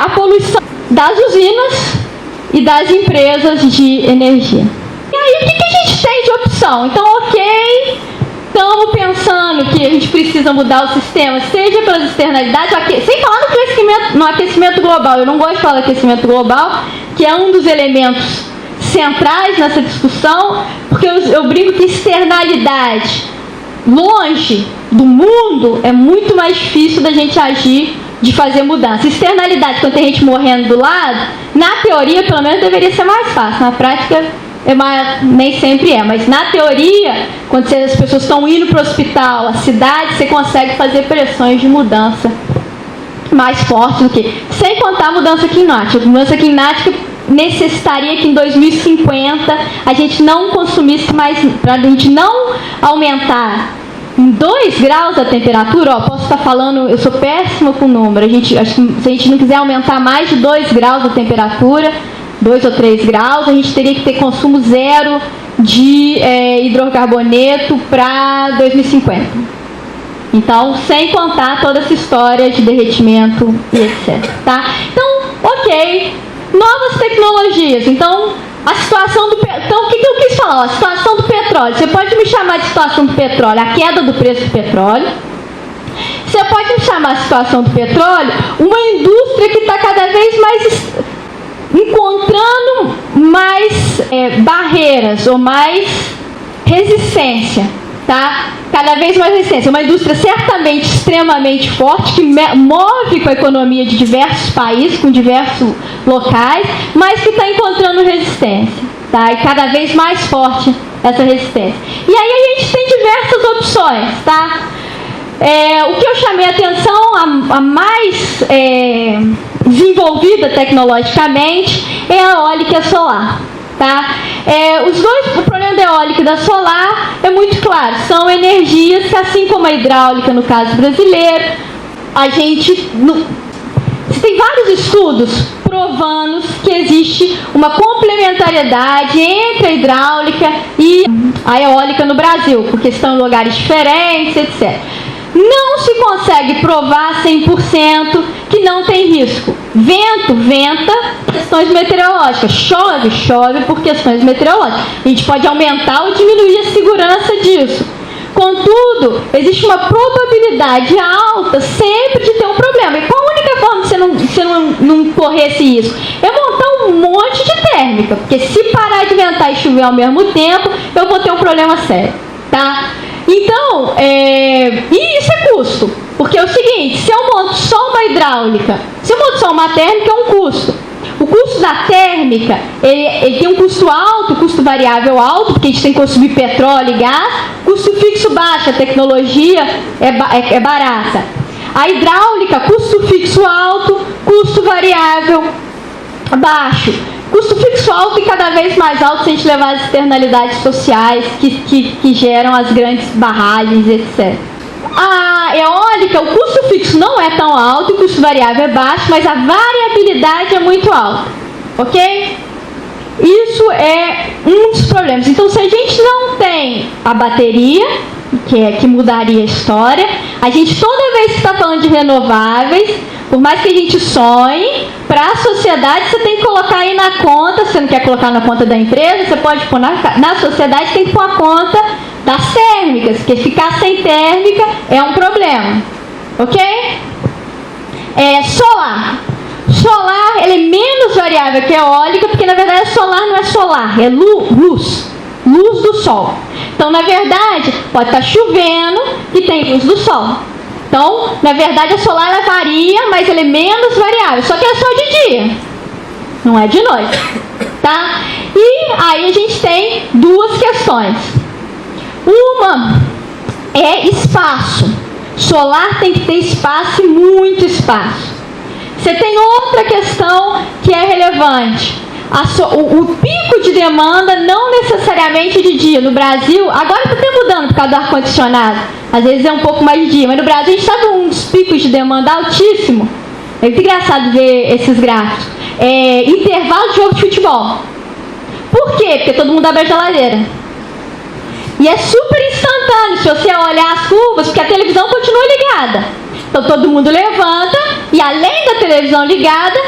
a poluição das usinas e das empresas de energia. E aí, o que a gente tem de opção? Então, ok, estamos pensando que a gente precisa mudar o sistema, seja pelas externalidades, sem falar no aquecimento global. Eu não gosto de falar aquecimento global, que é um dos elementos centrais nessa discussão, porque eu brinco que externalidade longe do mundo é muito mais difícil da gente agir, de fazer mudança. Externalidade, quando tem gente morrendo do lado, na teoria, pelo menos, deveria ser mais fácil. Na prática, nem sempre é. Mas na teoria, quando as pessoas estão indo para o hospital, a cidade, você consegue fazer pressões de mudança mais fortes do que... Sem contar a mudança climática. A mudança climática necessitaria que em 2050 a gente não consumisse mais... Para a gente não aumentar em 2 graus a temperatura, posso estar falando, eu sou péssima com número, acho que se a gente não quiser aumentar mais de 2 graus a temperatura, 2 ou 3 graus, a gente teria que ter consumo zero de hidrocarboneto para 2050. Então, sem contar toda essa história de derretimento e etc. Tá? Então, ok, novas tecnologias. Então, a situação do petróleo. Então, o que eu quis falar? A situação do petróleo. Você pode me chamar de situação do petróleo a queda do preço do petróleo. Você pode me chamar de situação do petróleo uma indústria que está cada vez mais encontrando mais barreiras ou mais resistência. Tá? Cada vez mais resistência. Uma indústria certamente extremamente forte, que move com a economia de diversos países, com diversos locais, mas que está encontrando resistência. Tá? E cada vez mais forte essa resistência. E aí a gente tem diversas opções. Tá? O que eu chamei a atenção, a mais desenvolvida tecnologicamente, é a eólica e a solar. Tá? O problema da eólica e da solar é muito claro, são energias que, assim como a hidráulica no caso brasileiro, você tem vários estudos provando que existe uma complementariedade entre a hidráulica e a eólica no Brasil, porque estão em lugares diferentes, etc. Não se consegue provar 100% que não tem risco. Vento, venta, questões meteorológicas. Chove, chove por questões meteorológicas. A gente pode aumentar ou diminuir a segurança disso. Contudo, existe uma probabilidade alta sempre de ter um problema. E qual a única forma de você não correr esse risco? É montar um monte de térmica. Porque se parar de ventar e chover ao mesmo tempo, eu vou ter um problema sério. Tá? Então, e isso é custo, porque é o seguinte, se eu monto só uma hidráulica, se eu monto só uma térmica, é um custo. O custo da térmica, ele tem um custo alto, custo variável alto, porque a gente tem que consumir petróleo e gás, custo fixo baixo, a tecnologia é barata. A hidráulica, custo fixo alto, custo variável baixo. Custo fixo alto e cada vez mais alto se a gente levar as externalidades sociais que geram as grandes barragens, etc. A eólica, o custo fixo não é tão alto, o custo variável é baixo, mas a variabilidade é muito alta. Ok? Isso é um dos problemas. Então, se a gente não tem a bateria, que mudaria a história, a gente toda vez que está falando de renováveis, por mais que a gente sonhe, para a sociedade você tem que colocar aí na conta, você não quer colocar na conta da empresa, você pode pôr na sociedade, tem que pôr a conta das térmicas, porque ficar sem térmica é um problema. Ok? Solar. Solar, ele é menos variável que a eólica, porque na verdade solar não é solar, é luz. Luz do sol. Então, na verdade, pode estar chovendo e tem luz do sol. Então, na verdade, a solar ela varia, mas ela é menos variável. Só que é só de dia, não é de noite. Tá? E aí a gente tem duas questões. Uma é espaço. Solar tem que ter espaço e muito espaço. Você tem outra questão que é relevante. O pico de demanda não necessariamente de dia. No Brasil, agora está até mudando por causa do ar-condicionado. Às vezes é um pouco mais de dia, mas no Brasil a gente está com uns picos de demanda altíssimo. É muito engraçado ver esses gráficos. Intervalo de jogo de futebol. Por quê? Porque todo mundo abre a geladeira. E é super instantâneo se você olhar as curvas, porque a televisão continua ligada. Então todo mundo levanta e além da televisão ligada,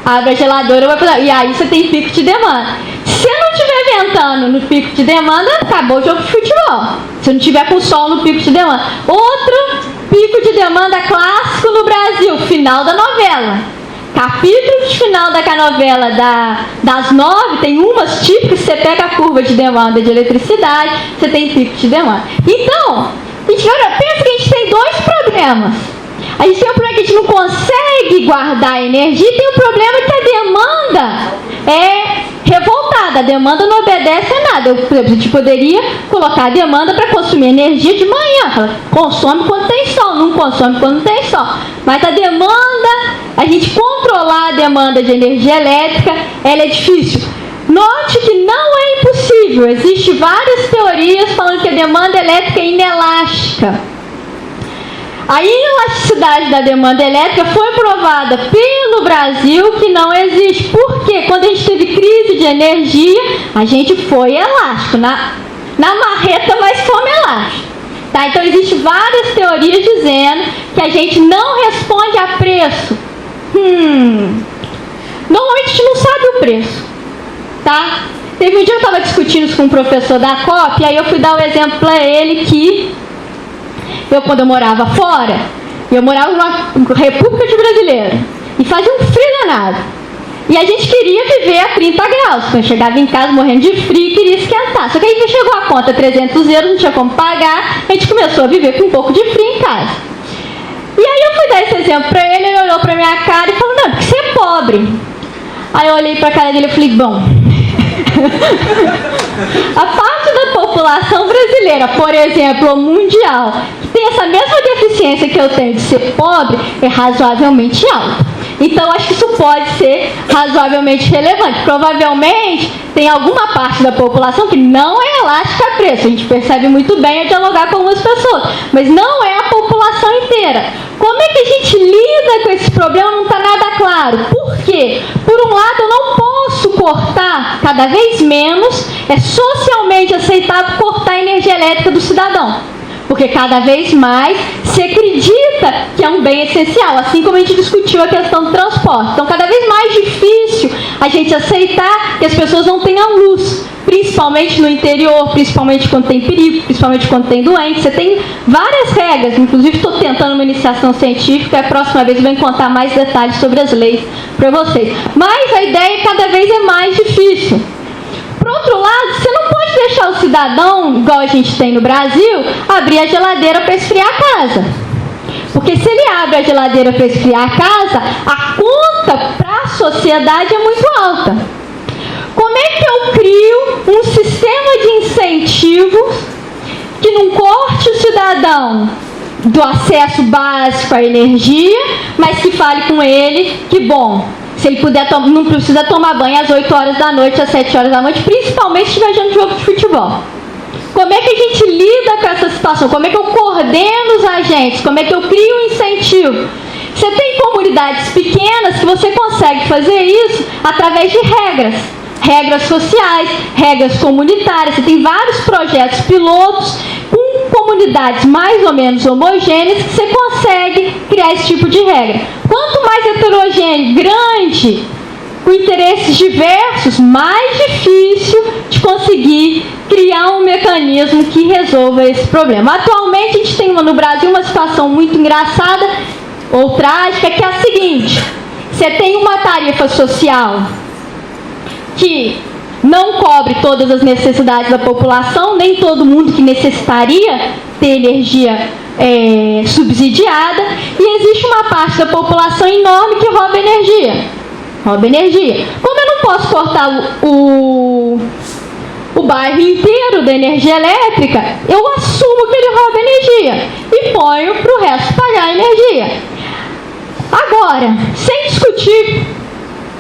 abre a geladeira e aí você tem pico de demanda. Se não estiver ventando no pico de demanda, acabou o jogo de futebol. Se não tiver com sol no pico de demanda. Outro pico de demanda clássico no Brasil, final da novela. Capítulo de final da novela das 9, tem umas típicas, você pega a curva de demanda de eletricidade, você tem pico de demanda. Então, a gente pensa que a gente tem dois problemas. A gente tem um problema que a gente não consegue guardar energia e tem um problema que a demanda é revoltada. A demanda não obedece a nada. Por exemplo, a gente poderia colocar a demanda para consumir energia de manhã. Ela consome quando tem sol, não consome quando não tem sol. Mas a demanda, a gente controlar a demanda de energia elétrica, ela é difícil. Note que não é impossível. Existem várias teorias falando que a demanda elétrica é inelástica. A inelasticidade da demanda elétrica foi provada pelo Brasil que não existe. Porque quando a gente teve crise de energia, a gente foi elástico. Na marreta, mas fomos elásticos. Tá? Então, existem várias teorias dizendo que a gente não responde a preço. Normalmente a gente não sabe o preço. Tá? Teve um dia que eu estava discutindo isso com um professor da COP, e aí eu fui dar o exemplo para ele que quando eu morava fora, eu morava numa República de Brasileira, e fazia um frio danado. E a gente queria viver a 30 graus. Quando eu chegava em casa morrendo de frio e queria esquentar. Só que aí chegou a conta 300 euros, não tinha como pagar, a gente começou a viver com um pouco de frio em casa. E aí eu fui dar esse exemplo para ele, ele olhou para minha cara e falou, não, porque você é pobre. Aí eu olhei para a cara dele e falei, bom, a parte da população brasileira, por exemplo, ou mundial, que tem essa mesma deficiência que eu tenho de ser pobre, é razoavelmente alta. Então, acho que isso pode ser razoavelmente relevante. Provavelmente, tem alguma parte da população que não é elástica a preço. A gente percebe muito bem ao dialogar com algumas pessoas. Mas não é a população inteira. Como é que a gente lida com esse problema? Não está nada claro. Por quê? Por um lado, eu não posso cortar cada vez menos. É socialmente aceitável cortar a energia elétrica do cidadão. Porque cada vez mais se acredita que é um bem essencial, assim como a gente discutiu a questão do transporte. Então, cada vez mais difícil a gente aceitar que as pessoas não tenham luz, principalmente no interior, principalmente quando tem perigo, principalmente quando tem doente. Você tem várias regras, inclusive estou tentando uma iniciação científica, a próxima vez eu vou contar mais detalhes sobre as leis para vocês. Mas a ideia cada vez é mais difícil. Por outro lado, você não pode deixar o cidadão, igual a gente tem no Brasil, abrir a geladeira para esfriar a casa. Porque se ele abre a geladeira para esfriar a casa, a conta para a sociedade é muito alta. Como é que eu crio um sistema de incentivos que não corte o cidadão do acesso básico à energia, mas que fale com ele que, bom, se ele puder, não precisa tomar banho às 8 horas da noite, às 7 horas da noite, principalmente se estiver jogando jogo de futebol. Como é que a gente lida com essa situação? Como é que eu coordeno os agentes? Como é que eu crio um incentivo? Você tem comunidades pequenas que você consegue fazer isso através de regras. Regras sociais, regras comunitárias. Você tem vários projetos pilotos com comunidades mais ou menos homogêneas que você consegue criar esse tipo de regra. Quanto mais heterogêneo, grande, com interesses diversos, mais difícil de conseguir criar um mecanismo que resolva esse problema. Atualmente, a gente tem no Brasil uma situação muito engraçada ou trágica, que é a seguinte: você tem uma tarifa social que não cobre todas as necessidades da população, nem todo mundo que necessitaria ter energia subsidiada, e existe uma parte da população enorme que rouba energia. Rouba energia. Como eu não posso cortar o bairro inteiro da energia elétrica, eu assumo que ele rouba energia e ponho para o resto pagar a energia. Agora, sem discutir,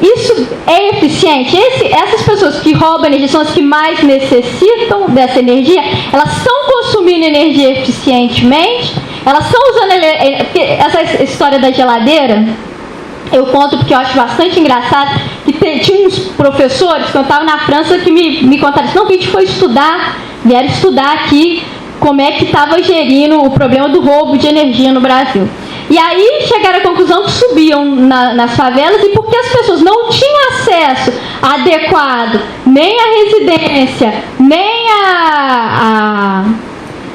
isso é eficiente? Essas pessoas que roubam energia são as que mais necessitam dessa energia? Elas estão consumindo energia eficientemente? Elas estão usando essa história da geladeira? Eu conto porque eu acho bastante engraçado que tinha uns professores que eu estava na França que me contaram isso. Não, que a gente foi vieram estudar aqui como é que estava gerindo o problema do roubo de energia no Brasil. E aí chegaram à conclusão que subiam nas favelas, e porque as pessoas não tinham acesso adequado nem à residência, nem à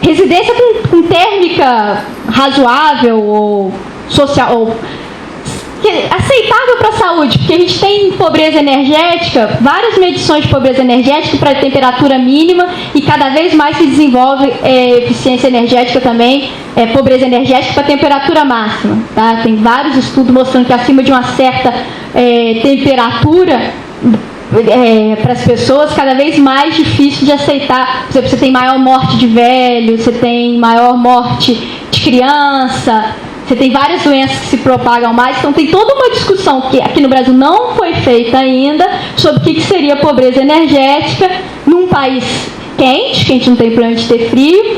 residência com térmica razoável ou social, ou aceitável para a saúde, porque a gente tem pobreza energética, várias medições de pobreza energética para temperatura mínima e cada vez mais se desenvolve eficiência energética também, pobreza energética para temperatura máxima. Tá? Tem vários estudos mostrando que acima de uma certa temperatura, para as pessoas, cada vez mais difícil de aceitar. Você tem maior morte de velho, você tem maior morte de criança, você tem várias doenças que se propagam mais. Então tem toda uma discussão que aqui no Brasil não foi feita ainda sobre o que seria pobreza energética num país quente, que a gente não tem problema de ter frio,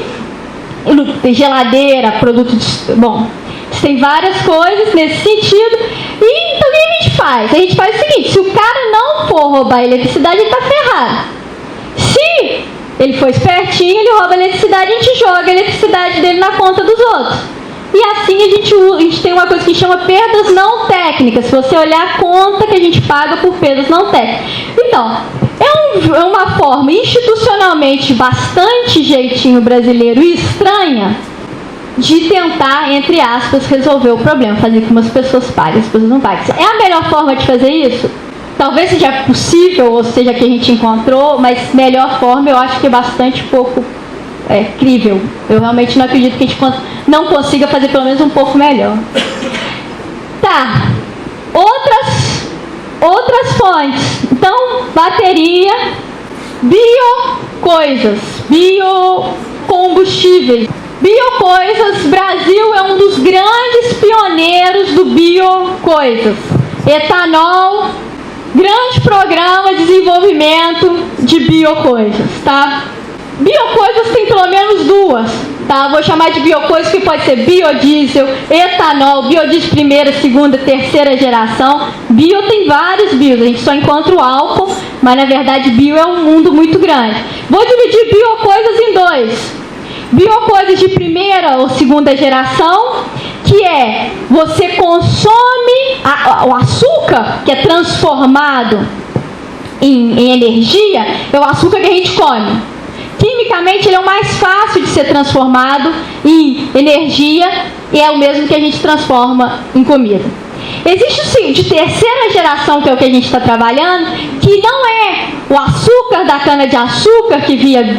tem geladeira, produtos... Bom, tem várias coisas nesse sentido. E então o que a gente faz? A gente faz o seguinte: se o cara não for roubar a eletricidade, ele está ferrado. Se ele for espertinho, ele rouba a eletricidade, a gente joga a eletricidade dele na conta dos outros. E assim a gente tem uma coisa que chama perdas não técnicas. Se você olhar a conta que a gente paga por perdas não técnicas. Então, é uma forma institucionalmente bastante jeitinho brasileiro e estranha de tentar, entre aspas, resolver o problema, fazer com que as pessoas paguem, as pessoas não paguem. É a melhor forma de fazer isso? Talvez seja possível, ou seja, que a gente encontrou, mas melhor forma eu acho que é bastante pouco crível. Eu realmente não acredito que a gente não consiga fazer pelo menos um pouco melhor. Tá. Outras fontes. Então, bateria, biocoisas, biocombustíveis. Biocoisas, Brasil é um dos grandes pioneiros do biocoisas. Etanol, grande programa de desenvolvimento de biocoisas, tá? Biocoisas tem pelo menos duas, tá? Vou chamar de biocoisas que pode ser biodiesel, etanol, biodiesel primeira, segunda, terceira geração. Bio tem vários bios, a gente só encontra o álcool, mas na verdade bio é um mundo muito grande. Vou dividir biocoisas em dois. Biocoisas de primeira ou segunda geração, que você consome o açúcar, que é transformado em energia, é o açúcar que a gente come. Quimicamente ele é o mais fácil de ser transformado em energia e é o mesmo que a gente transforma em comida. Existe sim, de terceira geração, que é o que a gente está trabalhando, que não é o açúcar da cana-de-açúcar que vira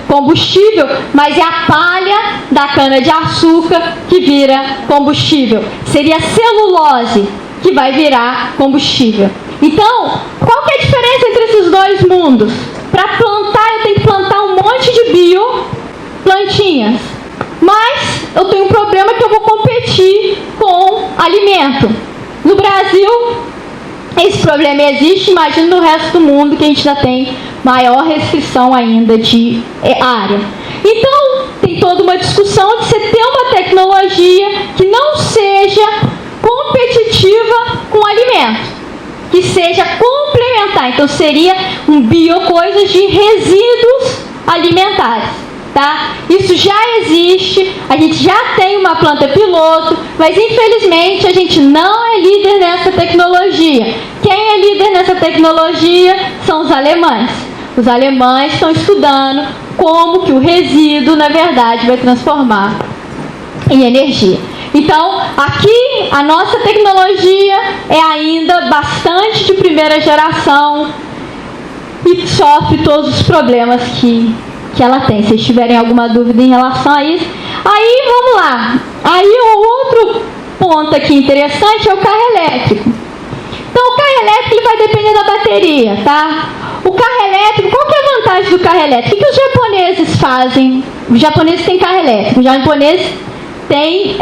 combustível, mas é a palha da cana-de-açúcar que vira combustível. Seria a celulose que vai virar combustível. Então, qual que é a diferença entre esses dois mundos? Para plantar, eu tenho que plantar um monte de plantinhas. Mas eu tenho um problema que eu vou competir com alimento. No Brasil, esse problema existe, imagina no resto do mundo que a gente já tem maior restrição ainda de área. Então, tem toda uma discussão de você ter uma tecnologia que não seja competitiva com alimento, que seja complementar. Então, seria um biocoisas de resíduos alimentares. Tá? Isso já existe, a gente já tem uma planta piloto, mas infelizmente a gente não é líder nessa tecnologia. Quem é líder nessa tecnologia são os alemães. Os alemães estão estudando como que o resíduo, na verdade, vai transformar em energia. Então, aqui a nossa tecnologia é ainda bastante de primeira geração e sofre todos os problemas que ela tem. Se vocês tiverem alguma dúvida em relação a isso. Aí, vamos lá. Aí, o outro ponto aqui interessante é o carro elétrico. Então, o carro elétrico ele vai depender da bateria, tá? O carro elétrico, qual que é a vantagem do carro elétrico? O que os japoneses fazem? Os japoneses têm carro elétrico. Os japoneses têm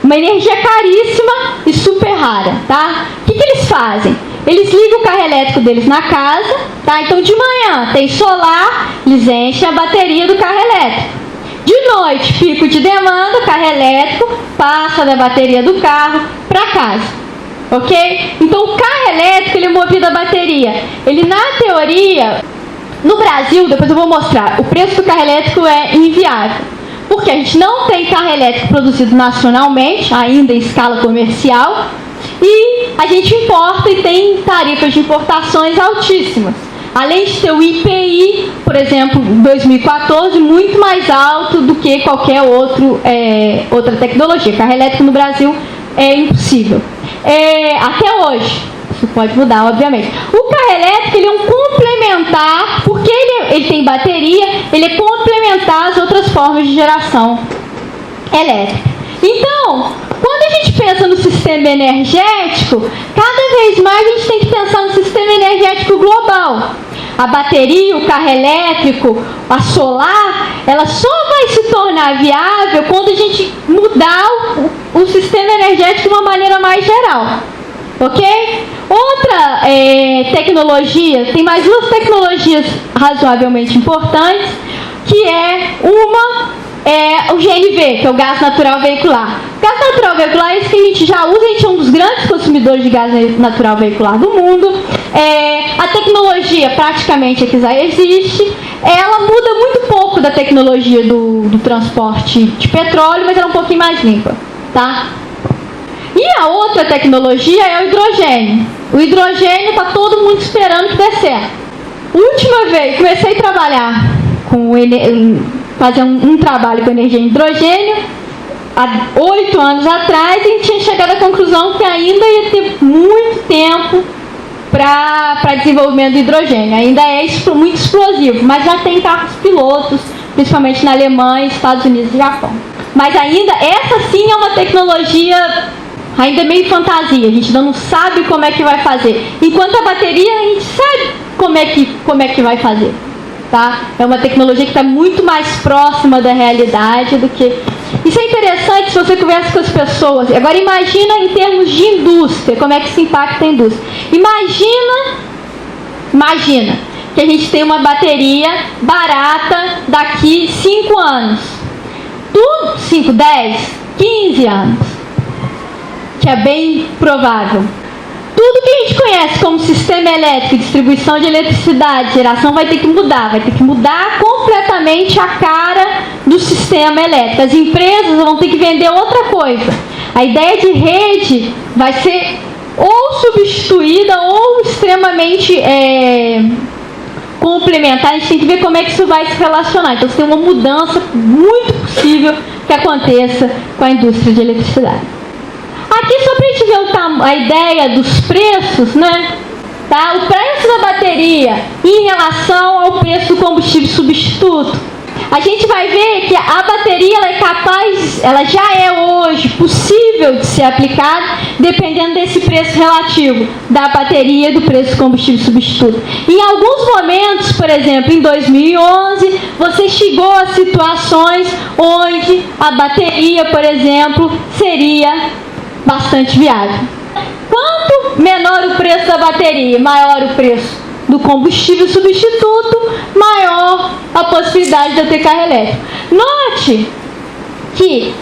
uma energia caríssima e super rara, tá? O que eles fazem? Eles ligam o carro elétrico deles na casa, tá? Então de manhã tem solar, eles enchem a bateria do carro elétrico. De noite, pico de demanda, o carro elétrico passa da bateria do carro para casa, ok? Então o carro elétrico ele é movido a bateria. Ele na teoria, no Brasil, depois eu vou mostrar, o preço do carro elétrico é inviável. Porque a gente não tem carro elétrico produzido nacionalmente, ainda em escala comercial, e a gente importa e tem tarifas de importações altíssimas. Além de ter o IPI, por exemplo, em 2014, muito mais alto do que qualquer outra tecnologia. Carro elétrico no Brasil é impossível. Até hoje, isso pode mudar, obviamente. O carro elétrico, ele é um complementar, porque ele tem bateria, ele é complementar às outras formas de geração elétrica. Então, quando a gente pensa no sistema energético, cada vez mais a gente tem que pensar no sistema energético global. A bateria, o carro elétrico, a solar, ela só vai se tornar viável quando a gente mudar o sistema energético de uma maneira mais geral. Ok? Outra tecnologia, tem mais duas tecnologias razoavelmente importantes, que o GNV, que é o gás natural veicular. O gás natural veicular é isso que a gente já usa, a gente é um dos grandes consumidores de gás natural veicular do mundo. A tecnologia praticamente que já existe, ela muda muito pouco da tecnologia do transporte de petróleo, mas ela é um pouquinho mais limpa, tá? E a outra tecnologia é o hidrogênio. O hidrogênio está todo mundo esperando que dê certo. Última vez, comecei a trabalhar fazer um trabalho com energia em hidrogênio há 8 anos atrás, e a gente tinha chegado à conclusão que ainda ia ter muito tempo para desenvolvimento do hidrogênio. Ainda é muito explosivo, mas já tem carros pilotos, principalmente na Alemanha, Estados Unidos e Japão. Mas ainda, essa sim é uma tecnologia ainda meio fantasia, a gente ainda não sabe como é que vai fazer. Enquanto a bateria, a gente sabe como é que vai fazer. Tá? É uma tecnologia que está muito mais próxima da realidade do que... Isso é interessante se você conversa com as pessoas. Agora imagina em termos de indústria, como é que isso impacta a indústria. Imagina que a gente tem uma bateria barata daqui 5 anos. 5, 10, 15 anos. Que é bem provável. Tudo que a gente conhece como sistema elétrico, distribuição de eletricidade, geração, vai ter que mudar completamente a cara do sistema elétrico. As empresas vão ter que vender outra coisa. A ideia de rede vai ser ou substituída ou extremamente complementar. A gente tem que ver como é que isso vai se relacionar. Então, tem uma mudança muito possível que aconteça com a indústria de eletricidade. Aqui só para a gente ver a ideia dos preços, né? Tá? O preço da bateria em relação ao preço do combustível substituto. A gente vai ver que a bateria ela já é hoje possível de ser aplicada dependendo desse preço relativo da bateria e do preço do combustível substituto. Em alguns momentos, por exemplo, em 2011, você chegou a situações onde a bateria, por exemplo, seria bastante viável. Quanto menor o preço da bateria, maior o preço do combustível substituto, maior a possibilidade de eu ter carro elétrico. Note que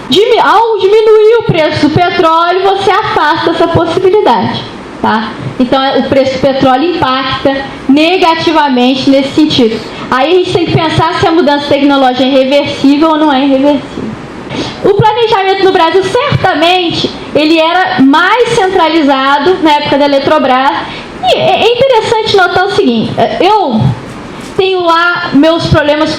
ao diminuir o preço do petróleo, você afasta essa possibilidade. Tá? Então o preço do petróleo impacta negativamente nesse sentido. Aí a gente tem que pensar se a mudança tecnológica é irreversível ou não é irreversível. O planejamento no Brasil, certamente, ele era mais centralizado na época da Eletrobras. E é interessante notar o seguinte, eu tenho lá meus problemas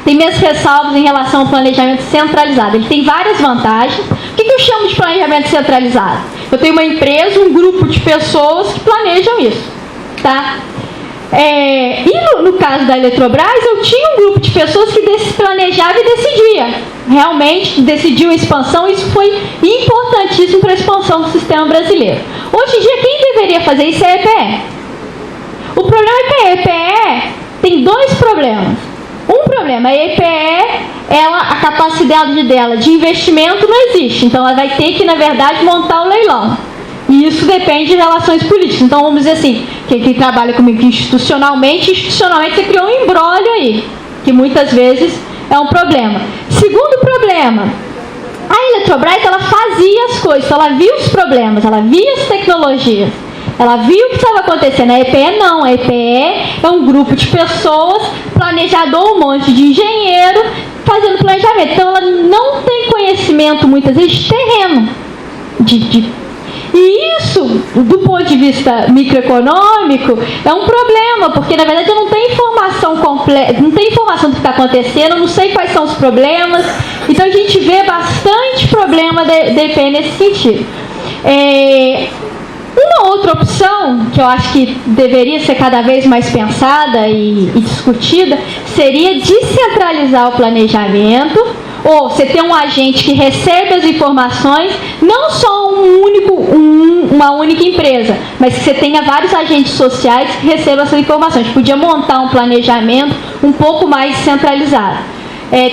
tem minhas ressalvas em relação ao planejamento centralizado. Ele tem várias vantagens. O que eu chamo de planejamento centralizado? Eu tenho uma empresa, um grupo de pessoas que planejam isso. Tá? E no caso da Eletrobras, eu tinha um grupo de pessoas que planejava e decidia. Realmente decidiu a expansão, isso foi importantíssimo para a expansão do sistema brasileiro. Hoje em dia, quem deveria fazer isso é a EPE. O problema é que a EPE tem 2 problemas. Um problema, a EPE, a capacidade dela de investimento não existe. Então, ela vai ter que, na verdade, montar o leilão. E isso depende de relações políticas. Então, vamos dizer assim, quem trabalha comigo institucionalmente você criou um imbróglio aí, que muitas vezes é um problema. Segundo problema, a Eletrobras, ela fazia as coisas, ela via os problemas, ela via as tecnologias, ela viu o que estava acontecendo. A EPE não, a EPE é um grupo de pessoas, planejador, um monte de engenheiro, fazendo planejamento. Então, ela não tem conhecimento, muitas vezes, de terreno, E isso, do ponto de vista microeconômico, é um problema, porque na verdade eu não tenho informação completa, não tenho informação do que está acontecendo, eu não sei quais são os problemas, então a gente vê bastante problema da EPE nesse sentido. Uma outra opção, que eu acho que deveria ser cada vez mais pensada e discutida, seria descentralizar o planejamento, ou você ter um agente que recebe as informações, não só uma única empresa, mas que você tenha vários agentes sociais que recebam essas informações. A gente podia montar um planejamento um pouco mais centralizado.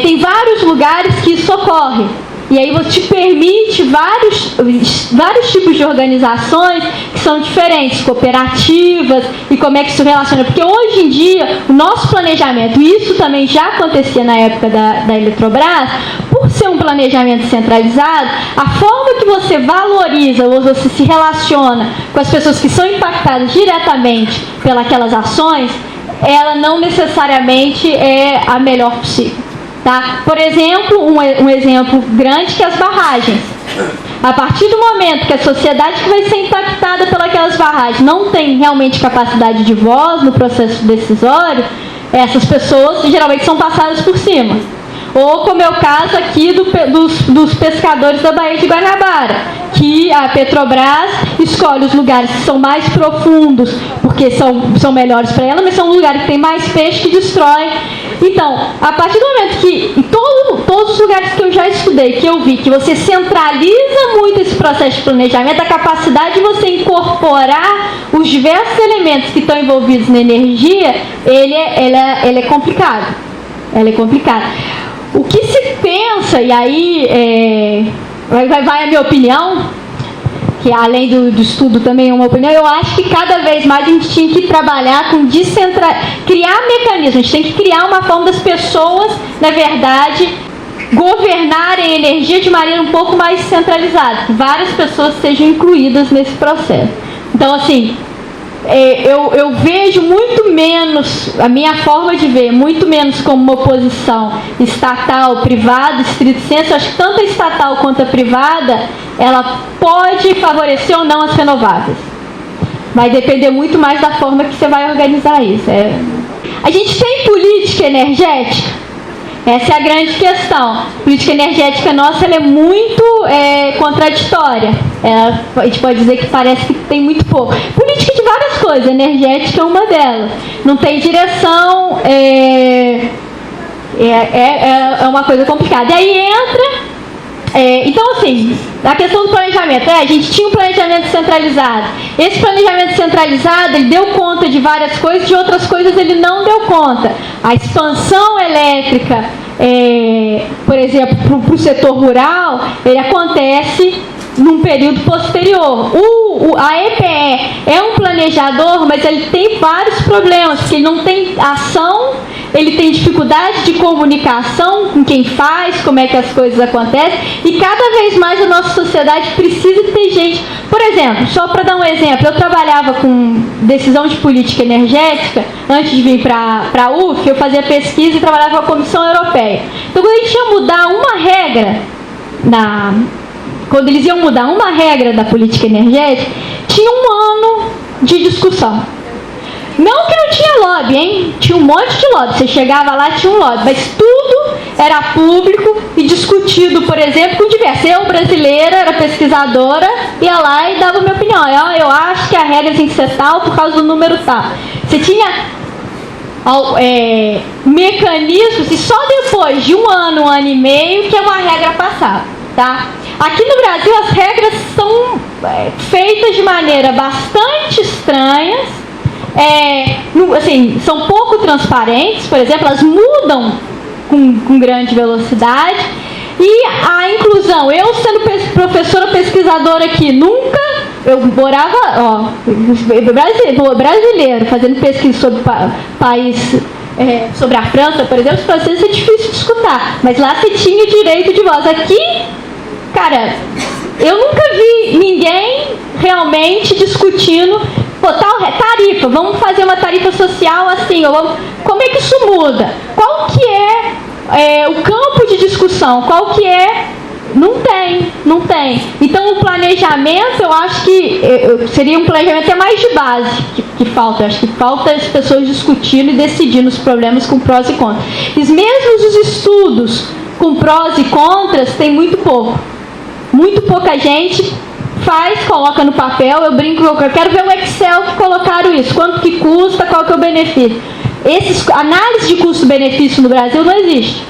Tem vários lugares que isso ocorre. E aí você te permite vários tipos de organizações que são diferentes, cooperativas, e como é que isso relaciona. Porque hoje em dia, o nosso planejamento, e isso também já acontecia na época da Eletrobras, por ser um planejamento centralizado, a forma que você valoriza ou você se relaciona com as pessoas que são impactadas diretamente pelas ações, ela não necessariamente é a melhor possível. Tá? Por exemplo, um exemplo grande que é as barragens. A partir do momento que a sociedade que vai ser impactada pelas barragens não tem realmente capacidade de voz no processo decisório, essas pessoas geralmente são passadas por cima. Ou como é o caso aqui dos pescadores da Baía de Guanabara, que a Petrobras escolhe os lugares que são mais profundos, porque são melhores para ela, mas são lugares que tem mais peixe que destrói. Então, a partir do momento que, em todos os lugares que eu já estudei, que eu vi que você centraliza muito esse processo de planejamento, a capacidade de você incorporar os diversos elementos que estão envolvidos na energia, ele é complicado. Ela é complicada. O que se pensa, e aí vai a minha opinião, que além do estudo também é uma opinião, eu acho que cada vez mais a gente tinha que trabalhar com criar mecanismos, a gente tem que criar uma forma das pessoas, na verdade, governarem a energia de maneira um pouco mais centralizada, que várias pessoas sejam incluídas nesse processo. Então, assim, eu vejo muito menos, a minha forma de ver, muito menos como uma oposição estatal, privada, estrito senso. Eu acho que tanto a estatal quanto a privada, ela pode favorecer ou não as renováveis. Vai depender muito mais da forma que você vai organizar isso. A gente tem política energética? Essa é a grande questão. A política energética nossa ela é muito contraditória. A gente pode dizer que parece que tem muito pouco. Política de várias coisas, energética é uma delas. Não tem direção, é uma coisa complicada. E aí entra... então, assim, a questão do planejamento. A gente tinha um planejamento centralizado. Esse planejamento centralizado, ele deu conta de várias coisas, de outras coisas ele não deu conta. A expansão elétrica, por exemplo, para o setor rural, ele acontece num período posterior. A EPE é um planejador, mas ele tem vários problemas, porque ele não tem ação, ele tem dificuldade de comunicação com quem faz, como é que as coisas acontecem, e cada vez mais a nossa sociedade precisa ter gente. Por exemplo, só para dar um exemplo, eu trabalhava com decisão de política energética, antes de vir para a UF, eu fazia pesquisa e trabalhava com a Comissão Europeia. Então, quando a gente ia mudar uma regra quando eles iam mudar uma regra da política energética, tinha um ano de discussão. Não que não tinha lobby, hein? Tinha um monte de lobby. Você chegava lá, tinha um lobby. Mas tudo era público e discutido, por exemplo, com diversos. Eu, brasileira, era pesquisadora, ia lá e dava minha opinião. Eu acho que a regra tem que ser tal por causa do número tal. Você tinha mecanismos e só depois de um ano e meio que uma regra passava. Tá? Aqui no Brasil as regras são feitas de maneira bastante estranhas, assim, são pouco transparentes, por exemplo, elas mudam com grande velocidade, e a inclusão, eu sendo professora pesquisadora aqui, eu morava, brasileiro, fazendo pesquisa sobre país, sobre a França, por exemplo, os franceses é difícil de escutar, mas lá você tinha o direito de voz. Aqui, cara, eu nunca vi ninguém realmente discutindo, tal tarifa, vamos fazer uma tarifa social assim, como é que isso muda? Qual que é o campo de discussão? Qual que é Não tem. Então o planejamento, eu acho que seria um planejamento até mais de base que falta. Eu acho que falta as pessoas discutindo e decidindo os problemas com prós e contras. E mesmo os estudos com prós e contras tem muito pouco. Muito pouca gente faz, coloca no papel. Eu brinco, eu quero ver o Excel que colocaram isso. Quanto que custa, qual que é o benefício. Análise de custo-benefício no Brasil não existe.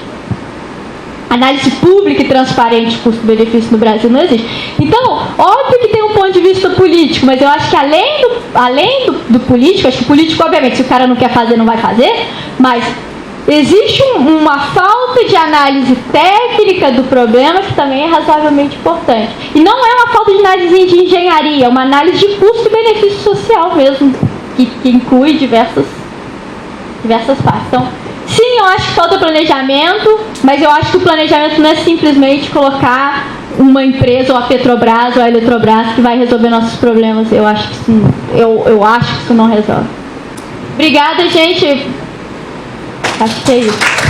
Análise pública e transparente de custo-benefício no Brasil não existe. Então, óbvio que tem um ponto de vista político, mas eu acho que além do político, acho que o político, obviamente, se o cara não quer fazer, não vai fazer, mas existe uma falta de análise técnica do problema que também é razoavelmente importante. E não é uma falta de análise de engenharia, é uma análise de custo-benefício social mesmo, que inclui diversas partes. Então, sim, eu acho que falta planejamento, mas eu acho que o planejamento não é simplesmente colocar uma empresa, ou a Petrobras, ou a Eletrobras, que vai resolver nossos problemas. Eu acho que isso não resolve. Obrigada, gente. Acho que é isso.